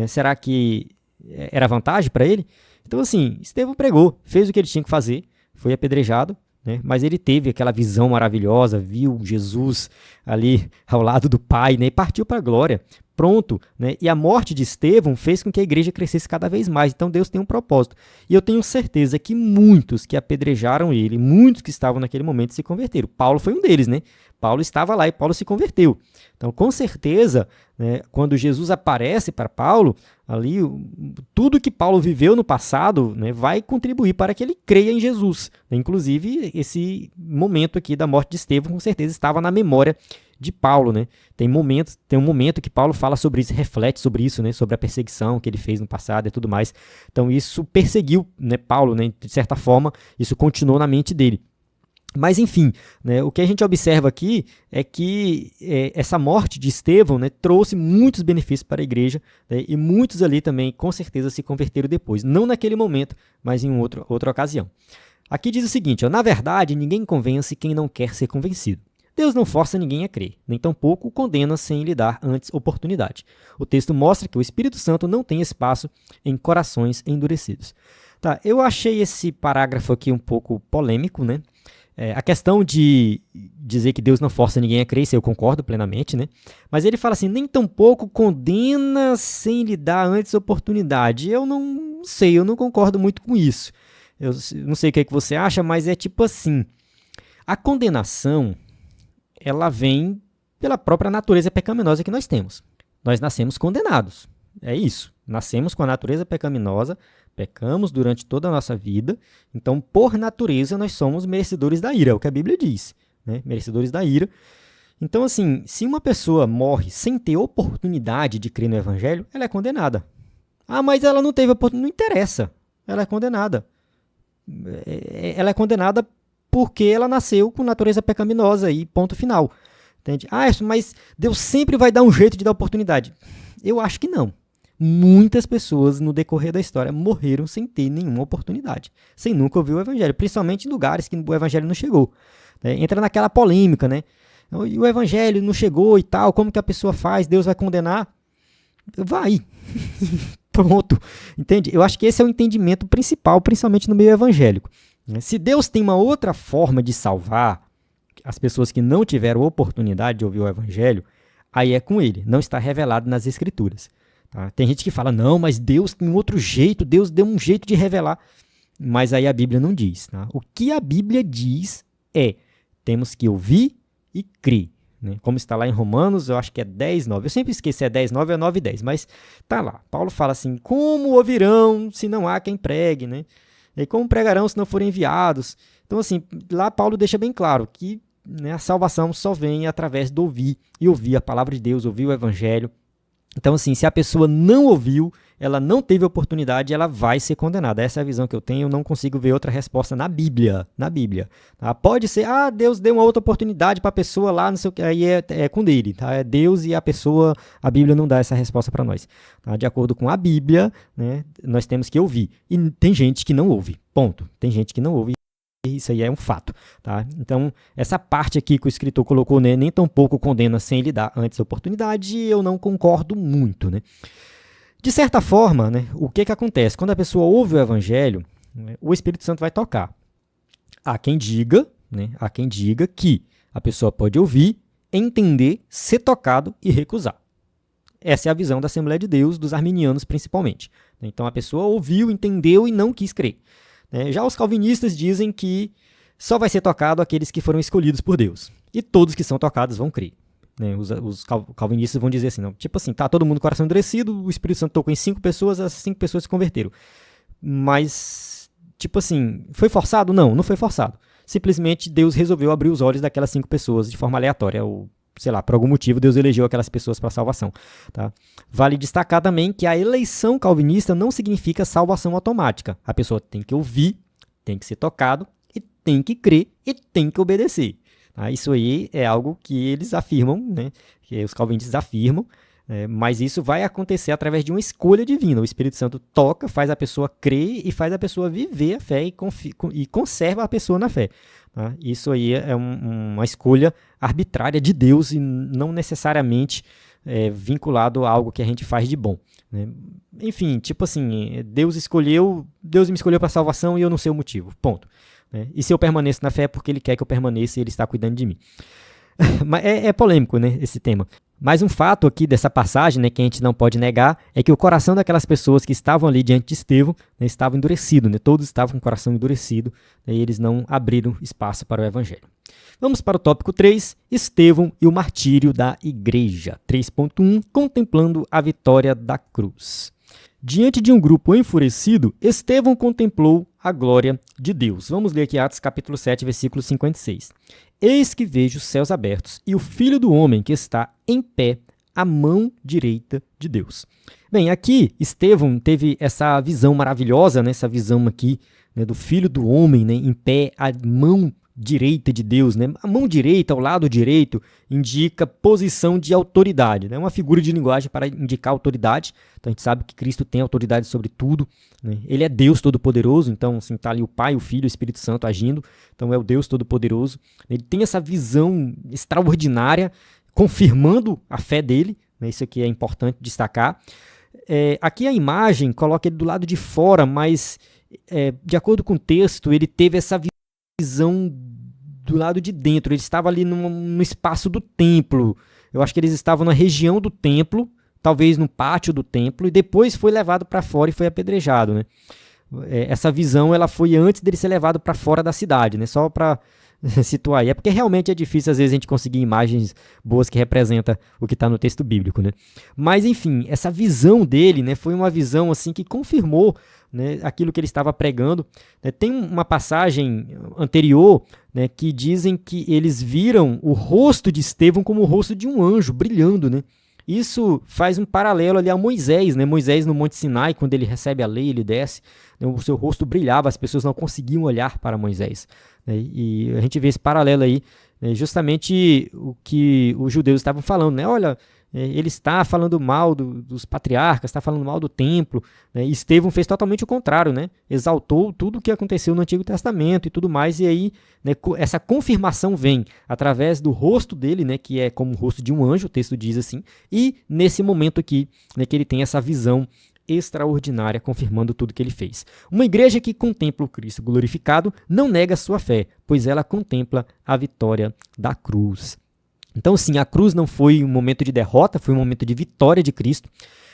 S1: Será que era vantagem para ele? Então, assim, Estevão pregou, fez o que ele tinha que fazer, foi apedrejado, né? Mas ele teve aquela visão maravilhosa, viu Jesus ali ao lado do Pai, né? E partiu para a glória. Pronto, né? E a morte de Estevão fez com que a igreja crescesse cada vez mais. Então Deus tem um propósito. E eu tenho certeza que muitos que apedrejaram ele, muitos que estavam naquele momento se converteram. Paulo foi um deles, né? Paulo estava lá e Paulo se converteu. Então, com certeza, né, quando Jesus aparece para Paulo, ali tudo que Paulo viveu no passado, né, vai contribuir para que ele creia em Jesus. Inclusive, esse momento aqui da morte de Estevão, com certeza, estava na memória de Paulo, né? Tem um momento que Paulo fala sobre isso, reflete sobre isso, né? Sobre a perseguição que ele fez no passado e tudo mais. Então isso perseguiu, né, Paulo, né? De certa forma, isso continuou na mente dele. Mas enfim, né, o que a gente observa aqui é que essa morte de Estevão, né, trouxe muitos benefícios para a igreja, né, e muitos ali também com certeza se converteram depois. Não naquele momento, mas em outra ocasião. Aqui diz o seguinte, ó, na verdade ninguém convence quem não quer ser convencido. Deus não força ninguém a crer, nem tampouco o condena sem lhe dar antes oportunidade. O texto mostra que o Espírito Santo não tem espaço em corações endurecidos. Tá, eu achei esse parágrafo aqui um pouco polêmico, né? A questão de dizer que Deus não força ninguém a crer, isso eu concordo plenamente, né? Mas ele fala assim, nem tampouco condena sem lhe dar antes oportunidade. Eu não sei, eu não concordo muito com isso. Eu não sei o que é que você acha, mas é tipo assim, a condenação, ela vem pela própria natureza pecaminosa que nós temos. Nós nascemos condenados, é isso. Nascemos com a natureza pecaminosa, pecamos durante toda a nossa vida, então, por natureza, nós somos merecedores da ira, é o que a Bíblia diz, né? Merecedores da ira. Então, assim, se uma pessoa morre sem ter oportunidade de crer no Evangelho, ela é condenada. Ah, mas ela não teve oportunidade, não interessa, ela é condenada. Ela é condenada porque ela nasceu com natureza pecaminosa e ponto final. Entende? Mas Deus sempre vai dar um jeito de dar oportunidade. Eu acho que não. Muitas pessoas no decorrer da história morreram sem ter nenhuma oportunidade, sem nunca ouvir o evangelho, principalmente em lugares que o evangelho não chegou. Entra naquela polêmica, né? E o evangelho não chegou e tal, como que a pessoa faz? Deus vai condenar? Vai. Pronto. Entende? Eu acho que esse é o entendimento principal, principalmente no meio evangélico. Se Deus tem uma outra forma de salvar as pessoas que não tiveram oportunidade de ouvir o evangelho, aí é com ele, não está revelado nas escrituras. Tá? Tem gente que fala, não, mas Deus tem outro jeito, Deus deu um jeito de revelar. Mas aí a Bíblia não diz. Tá? O que a Bíblia diz é, temos que ouvir e crer. Né? Como está lá em Romanos, eu acho que é 10:9. Eu sempre esqueço se é 10:9 ou 9:10, mas tá lá. Paulo fala assim, como ouvirão se não há quem pregue? Né? E como pregarão se não forem enviados? Então assim, lá Paulo deixa bem claro que, né, a salvação só vem através do ouvir, e ouvir a palavra de Deus, ouvir o evangelho. Então, assim, se a pessoa não ouviu, ela não teve oportunidade, ela vai ser condenada. Essa é a visão que eu tenho, eu não consigo ver outra resposta na Bíblia. Tá? Pode ser, Deus deu uma outra oportunidade para a pessoa lá, não sei o que, aí é com dele, tá? É Deus e a pessoa, a Bíblia não dá essa resposta para nós. Tá? De acordo com a Bíblia, né, nós temos que ouvir. E tem gente que não ouve, ponto. Tem gente que não ouve. Isso aí é um fato. Tá? Então, essa parte aqui que o escritor colocou, né, nem tão pouco condena sem lhe dar antes a oportunidade, eu não concordo muito. Né? De certa forma, né, o que acontece? Quando a pessoa ouve o evangelho, né, o Espírito Santo vai tocar. Há quem diga que a pessoa pode ouvir, entender, ser tocado e recusar. Essa é a visão da Assembleia de Deus, dos arminianos principalmente. Então, a pessoa ouviu, entendeu e não quis crer. Já os calvinistas dizem que só vai ser tocado aqueles que foram escolhidos por Deus. E todos que são tocados vão crer. Os calvinistas vão dizer assim, não, tipo assim, tá todo mundo com o coração endurecido, o Espírito Santo tocou em 5 pessoas, as 5 pessoas se converteram. Mas, tipo assim, foi forçado? Não, não foi forçado. Simplesmente Deus resolveu abrir os olhos daquelas 5 pessoas de forma aleatória, ou sei lá, por algum motivo Deus elegeu aquelas pessoas para salvação. Tá? Vale destacar também que a eleição calvinista não significa salvação automática. A pessoa tem que ouvir, tem que ser tocado, e tem que crer, e tem que obedecer. Tá? Isso aí é algo que eles afirmam, né? Que os calvinistas afirmam, mas isso vai acontecer através de uma escolha divina. O Espírito Santo toca, faz a pessoa crer e faz a pessoa viver a fé e conserva a pessoa na fé. Tá? Isso aí é uma escolha arbitrária de Deus e não necessariamente vinculado a algo que a gente faz de bom. Né? Enfim, tipo assim, Deus me escolheu para salvação e eu não sei o motivo. Ponto. Né? E se eu permaneço na fé é porque Ele quer que eu permaneça e Ele está cuidando de mim. Mas é polêmico, né, esse tema. Mas um fato aqui dessa passagem, né, que a gente não pode negar, é que o coração daquelas pessoas que estavam ali diante de Estevão, né, estava endurecido. Né, todos estavam com o coração endurecido, né, e eles não abriram espaço para o evangelho. Vamos para o tópico 3, Estevão e o martírio da igreja. 3.1, contemplando a vitória da cruz. Diante de um grupo enfurecido, Estevão contemplou a glória de Deus. Vamos ler aqui Atos capítulo 7, versículo 56. Eis que vejo os céus abertos e o Filho do Homem que está em pé à mão direita de Deus. Bem, aqui Estevão teve essa visão maravilhosa, né, essa visão aqui, né, do Filho do Homem, né, em pé à mão direita de Deus. Né? A mão direita, o lado direito, indica posição de autoridade. É, né? Uma figura de linguagem para indicar autoridade. Então a gente sabe que Cristo tem autoridade sobre tudo. Né? Ele é Deus Todo-Poderoso, então assim, está ali o Pai, o Filho e o Espírito Santo agindo. Então é o Deus Todo-Poderoso. Ele tem essa visão extraordinária, confirmando a fé dele. Né? Isso aqui é importante destacar. Aqui a imagem coloca ele do lado de fora, mas de acordo com o texto, ele teve essa visão do lado de dentro. Ele estava ali no espaço do templo. Eu acho que eles estavam na região do templo, talvez no pátio do templo, e depois foi levado para fora e foi apedrejado. Né? Essa visão ela foi antes dele ser levado para fora da cidade, né? Só para situar aí. É porque realmente é difícil às vezes a gente conseguir imagens boas que representam o que está no texto bíblico. Né? Mas enfim, essa visão dele, né, foi uma visão assim que confirmou, né, aquilo que ele estava pregando. Né? Tem uma passagem anterior, né, que dizem que eles viram o rosto de Estevão como o rosto de um anjo brilhando. Né? Isso faz um paralelo ali a Moisés, né? Moisés no Monte Sinai, quando ele recebe a lei, ele desce, né? O seu rosto brilhava, as pessoas não conseguiam olhar para Moisés, né? E a gente vê esse paralelo aí, né? Justamente o que os judeus estavam falando, né? Olha, ele está falando mal dos patriarcas, está falando mal do templo, né? E Estevão fez totalmente o contrário, né? Exaltou tudo o que aconteceu no Antigo Testamento e tudo mais, e aí, né, essa confirmação vem através do rosto dele, né, que é como o rosto de um anjo, o texto diz assim, e nesse momento aqui, né, que ele tem essa visão extraordinária, confirmando tudo que ele fez. Uma igreja que contempla o Cristo glorificado não nega sua fé, pois ela contempla a vitória da cruz. Então, sim, a cruz não foi um momento de derrota, foi um momento de vitória de Cristo.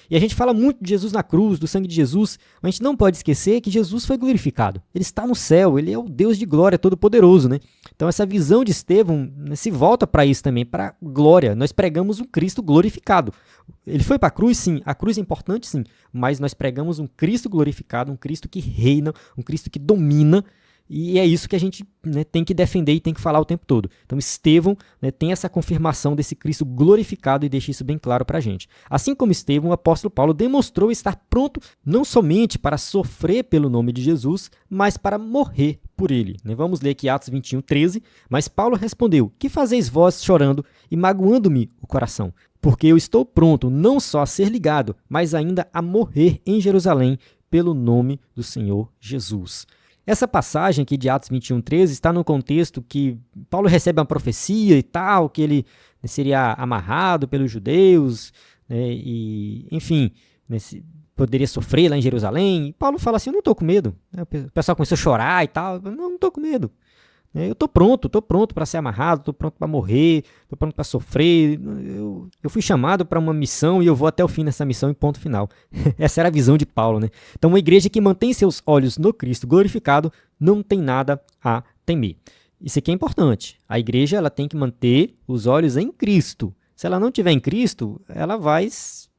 S1: E a gente fala muito de Jesus na cruz, do sangue de Jesus, mas a gente não pode esquecer que Jesus foi glorificado. Ele está no céu, ele é o Deus de glória todo-poderoso, né? Então, essa visão de Estevão, né, se volta para isso também, para glória. Nós pregamos um Cristo glorificado. Ele foi para a cruz, sim, a cruz é importante, sim, mas nós pregamos um Cristo glorificado, um Cristo que reina, um Cristo que domina. E é isso que a gente, né, tem que defender e tem que falar o tempo todo. Então Estevão, né, tem essa confirmação desse Cristo glorificado e deixa isso bem claro para a gente. Assim como Estevão, o apóstolo Paulo demonstrou estar pronto não somente para sofrer pelo nome de Jesus, mas para morrer por ele. Né? Vamos ler aqui Atos 21, 13. Mas Paulo respondeu: que fazeis vós chorando e magoando-me o coração? Porque eu estou pronto não só a ser ligado, mas ainda a morrer em Jerusalém pelo nome do Senhor Jesus. Essa passagem aqui de Atos 21, 13 está no contexto que Paulo recebe uma profecia e tal, que ele seria amarrado pelos judeus, né, e, enfim, né, poderia sofrer lá em Jerusalém. E Paulo fala assim, eu não estou com medo. O pessoal começou a chorar e tal, não estou com medo. Eu estou pronto para ser amarrado, estou pronto para morrer, estou pronto para sofrer. Eu fui chamado para uma missão e eu vou até o fim dessa missão e ponto final. Essa era a visão de Paulo, né? Então, uma igreja que mantém seus olhos no Cristo glorificado não tem nada a temer. Isso aqui é importante. A igreja ela tem que manter os olhos em Cristo. Se ela não tiver em Cristo, ela vai,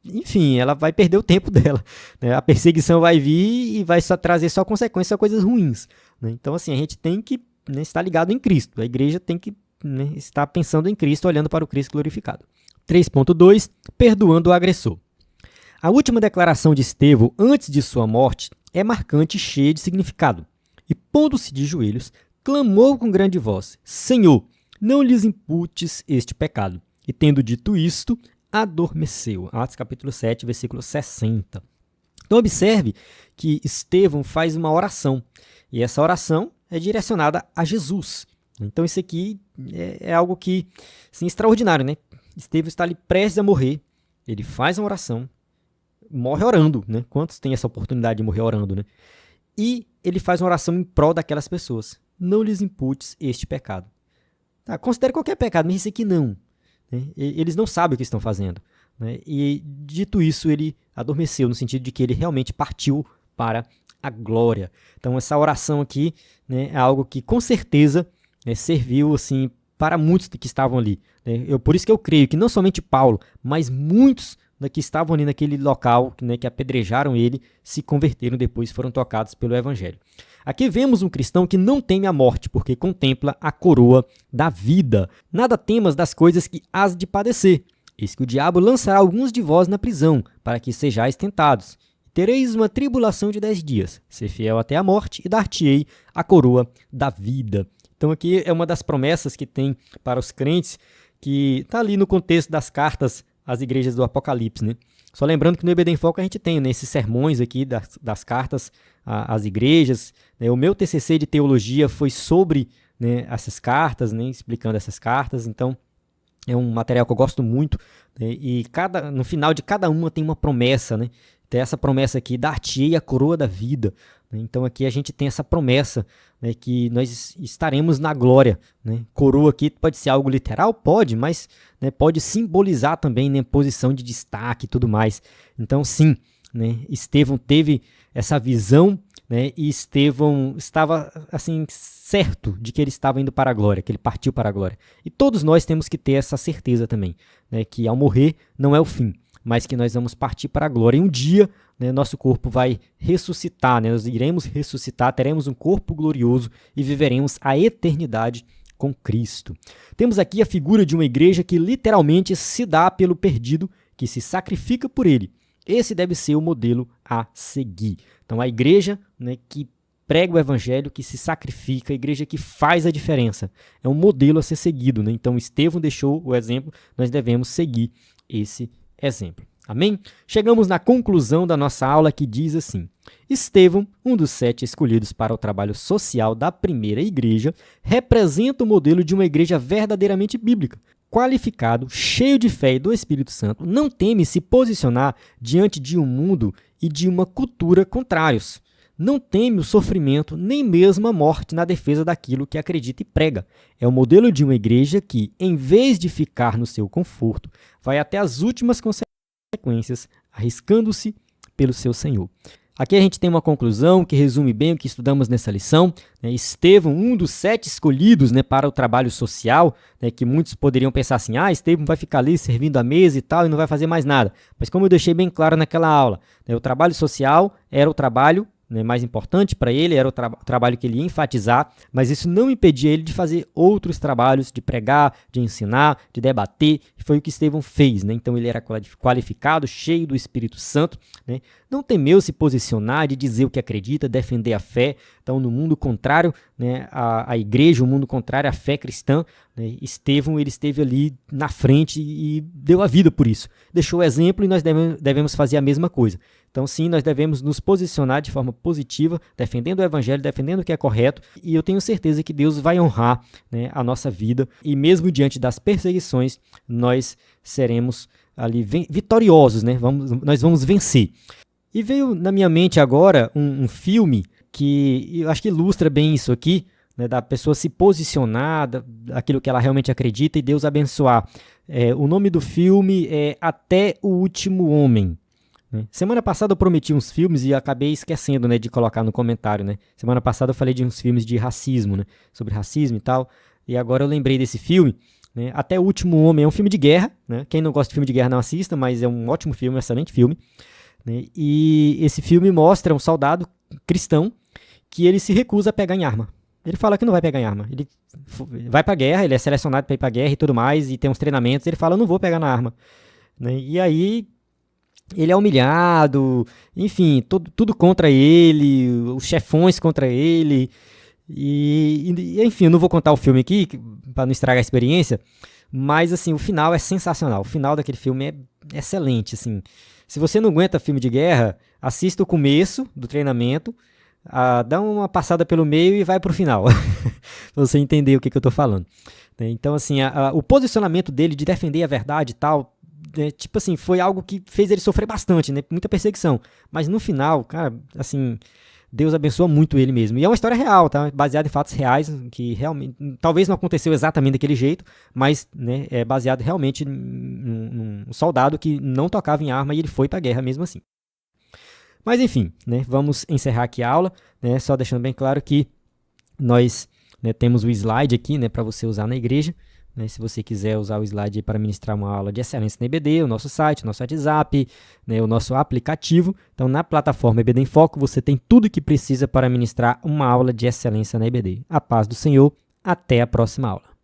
S1: enfim, ela vai perder o tempo dela. Né? A perseguição vai vir e vai trazer só consequências, coisas ruins. Né? Então, assim, a gente tem que, né, está ligado em Cristo. A igreja tem que, né, estar pensando em Cristo, olhando para o Cristo glorificado. 3.2. Perdoando o agressor. A última declaração de Estevão antes de sua morte é marcante e cheia de significado. E, pondo-se de joelhos, clamou com grande voz: Senhor, não lhes imputes este pecado. E, tendo dito isto, adormeceu. Atos capítulo 7, versículo 60. Então, observe que Estevão faz uma oração. E essa oração é direcionada a Jesus. Então isso aqui é algo que, assim, extraordinário, né? Estevão está ali prestes a morrer, ele faz uma oração, morre orando, né? Quantos têm essa oportunidade de morrer orando, né? E ele faz uma oração em prol daquelas pessoas. Não lhes imputes este pecado. Tá? Considere qualquer pecado, mas esse aqui não. Né? Eles não sabem o que estão fazendo. Né? E dito isso, ele adormeceu, no sentido de que ele realmente partiu para a glória. Então essa oração aqui, né, é algo que com certeza, né, serviu assim para muitos que estavam ali. Né? Por isso que eu creio que não somente Paulo, mas muitos, né, que estavam ali naquele local, né, que apedrejaram ele, se converteram depois, foram tocados pelo Evangelho. Aqui vemos um cristão que não teme a morte, porque contempla a coroa da vida. Nada temas das coisas que hás de padecer. Eis que o diabo lançará alguns de vós na prisão, para que sejais tentados. Tereis uma tribulação de 10 dias, ser fiel até a morte, e dar-te-ei a coroa da vida. Então aqui é uma das promessas que tem para os crentes, que está ali no contexto das cartas às igrejas do Apocalipse. Né? Só lembrando que no EBD em Foco a gente tem, né, esses sermões aqui das cartas às igrejas. Né? O meu TCC de teologia foi sobre, né, essas cartas, né, explicando essas cartas. Então é um material que eu gosto muito. Né? E no final de cada uma tem uma promessa, né? Tem essa promessa aqui, dar-te-ei a coroa da vida. Então aqui a gente tem essa promessa, né, que nós estaremos na glória. Né? Coroa aqui pode ser algo literal? Pode, mas, né, pode simbolizar também, né, posição de destaque e tudo mais. Então sim, né, Estevão teve essa visão, né, e Estevão estava assim certo de que ele estava indo para a glória, que ele partiu para a glória. E todos nós temos que ter essa certeza também, né, que ao morrer não é o fim, mas que nós vamos partir para a glória. E um dia, né, nosso corpo vai ressuscitar, né, nós iremos ressuscitar, teremos um corpo glorioso e viveremos a eternidade com Cristo. Temos aqui a figura de uma igreja que literalmente se dá pelo perdido, que se sacrifica por ele. Esse deve ser o modelo a seguir. Então, a igreja, né, que prega o evangelho, que se sacrifica, a igreja que faz a diferença. É um modelo a ser seguido, né? Então, Estevão deixou o exemplo, nós devemos seguir esse exemplo. Amém? Chegamos na conclusão da nossa aula, que diz assim: Estevão, um dos 7 escolhidos para o trabalho social da primeira igreja, representa o modelo de uma igreja verdadeiramente bíblica. Qualificado, cheio de fé e do Espírito Santo, não teme se posicionar diante de um mundo e de uma cultura contrários. Não teme o sofrimento, nem mesmo a morte na defesa daquilo que acredita e prega. É o modelo de uma igreja que, em vez de ficar no seu conforto, vai até as últimas consequências, arriscando-se pelo seu Senhor. Aqui a gente tem uma conclusão que resume bem o que estudamos nessa lição. Estevão, um dos 7 escolhidos, né, para o trabalho social, né, que muitos poderiam pensar assim, Estevão vai ficar ali servindo a mesa e tal e não vai fazer mais nada. Mas como eu deixei bem claro naquela aula, né, o trabalho social era o trabalho, né, mais importante para ele, era o trabalho que ele ia enfatizar, mas isso não impedia ele de fazer outros trabalhos, de pregar, de ensinar, de debater, e foi o que Estevão fez, né? Então ele era qualificado, cheio do Espírito Santo, né? Não temeu se posicionar, de dizer o que acredita, defender a fé. Então, no mundo contrário, né, à igreja, o mundo contrário à fé cristã, né, Estevão ele esteve ali na frente e deu a vida por isso. Deixou o exemplo e nós devemos fazer a mesma coisa. Então, sim, nós devemos nos posicionar de forma positiva, defendendo o evangelho, defendendo o que é correto, e eu tenho certeza que Deus vai honrar, né, a nossa vida, e mesmo diante das perseguições, nós seremos ali vitoriosos, né? Nós vamos vencer. E veio na minha mente agora um filme que eu acho que ilustra bem isso aqui, né, da pessoa se posicionar, daquilo que ela realmente acredita e Deus abençoar. O nome do filme é Até o Último Homem. Semana passada eu prometi uns filmes e acabei esquecendo, né, de colocar no comentário, né? Semana passada eu falei de uns filmes de racismo, né, sobre racismo e tal, e agora eu lembrei desse filme, né? Até o Último Homem é um filme de guerra, né? Quem não gosta de filme de guerra não assista, mas é um ótimo filme, um excelente filme, né? E esse filme mostra um soldado cristão que ele se recusa a pegar em arma. Ele fala que não vai pegar em arma. Ele vai pra guerra, ele é selecionado para ir pra guerra e tudo mais, e tem uns treinamentos, ele fala, eu não vou pegar na arma, né? E aí ele é humilhado, enfim, tudo contra ele, os chefões contra ele, e enfim, eu não vou contar o filme aqui, para não estragar a experiência, mas assim, o final é sensacional, o final daquele filme é excelente, assim. Se você não aguenta filme de guerra, assista o começo do treinamento, dá uma passada pelo meio e vai pro final, pra você entender o que eu tô falando. Então, assim, o posicionamento dele de defender a verdade e tal, tipo assim, foi algo que fez ele sofrer bastante, né? Muita perseguição. Mas no final, cara, assim, Deus abençoa muito ele mesmo. E é uma história real, tá? Baseada em fatos reais, que realmente, talvez não aconteceu exatamente daquele jeito, mas, né, é baseado realmente num soldado que não tocava em arma e ele foi pra guerra mesmo assim. Mas enfim, né, vamos encerrar aqui a aula, né, só deixando bem claro que nós, né, temos o slide aqui, né, para você usar na igreja. Né, se você quiser usar o slide para ministrar uma aula de excelência na EBD, o nosso site, o nosso WhatsApp, né, o nosso aplicativo. Então, na plataforma EBD em Foco, você tem tudo o que precisa para ministrar uma aula de excelência na EBD. A paz do Senhor, até a próxima aula.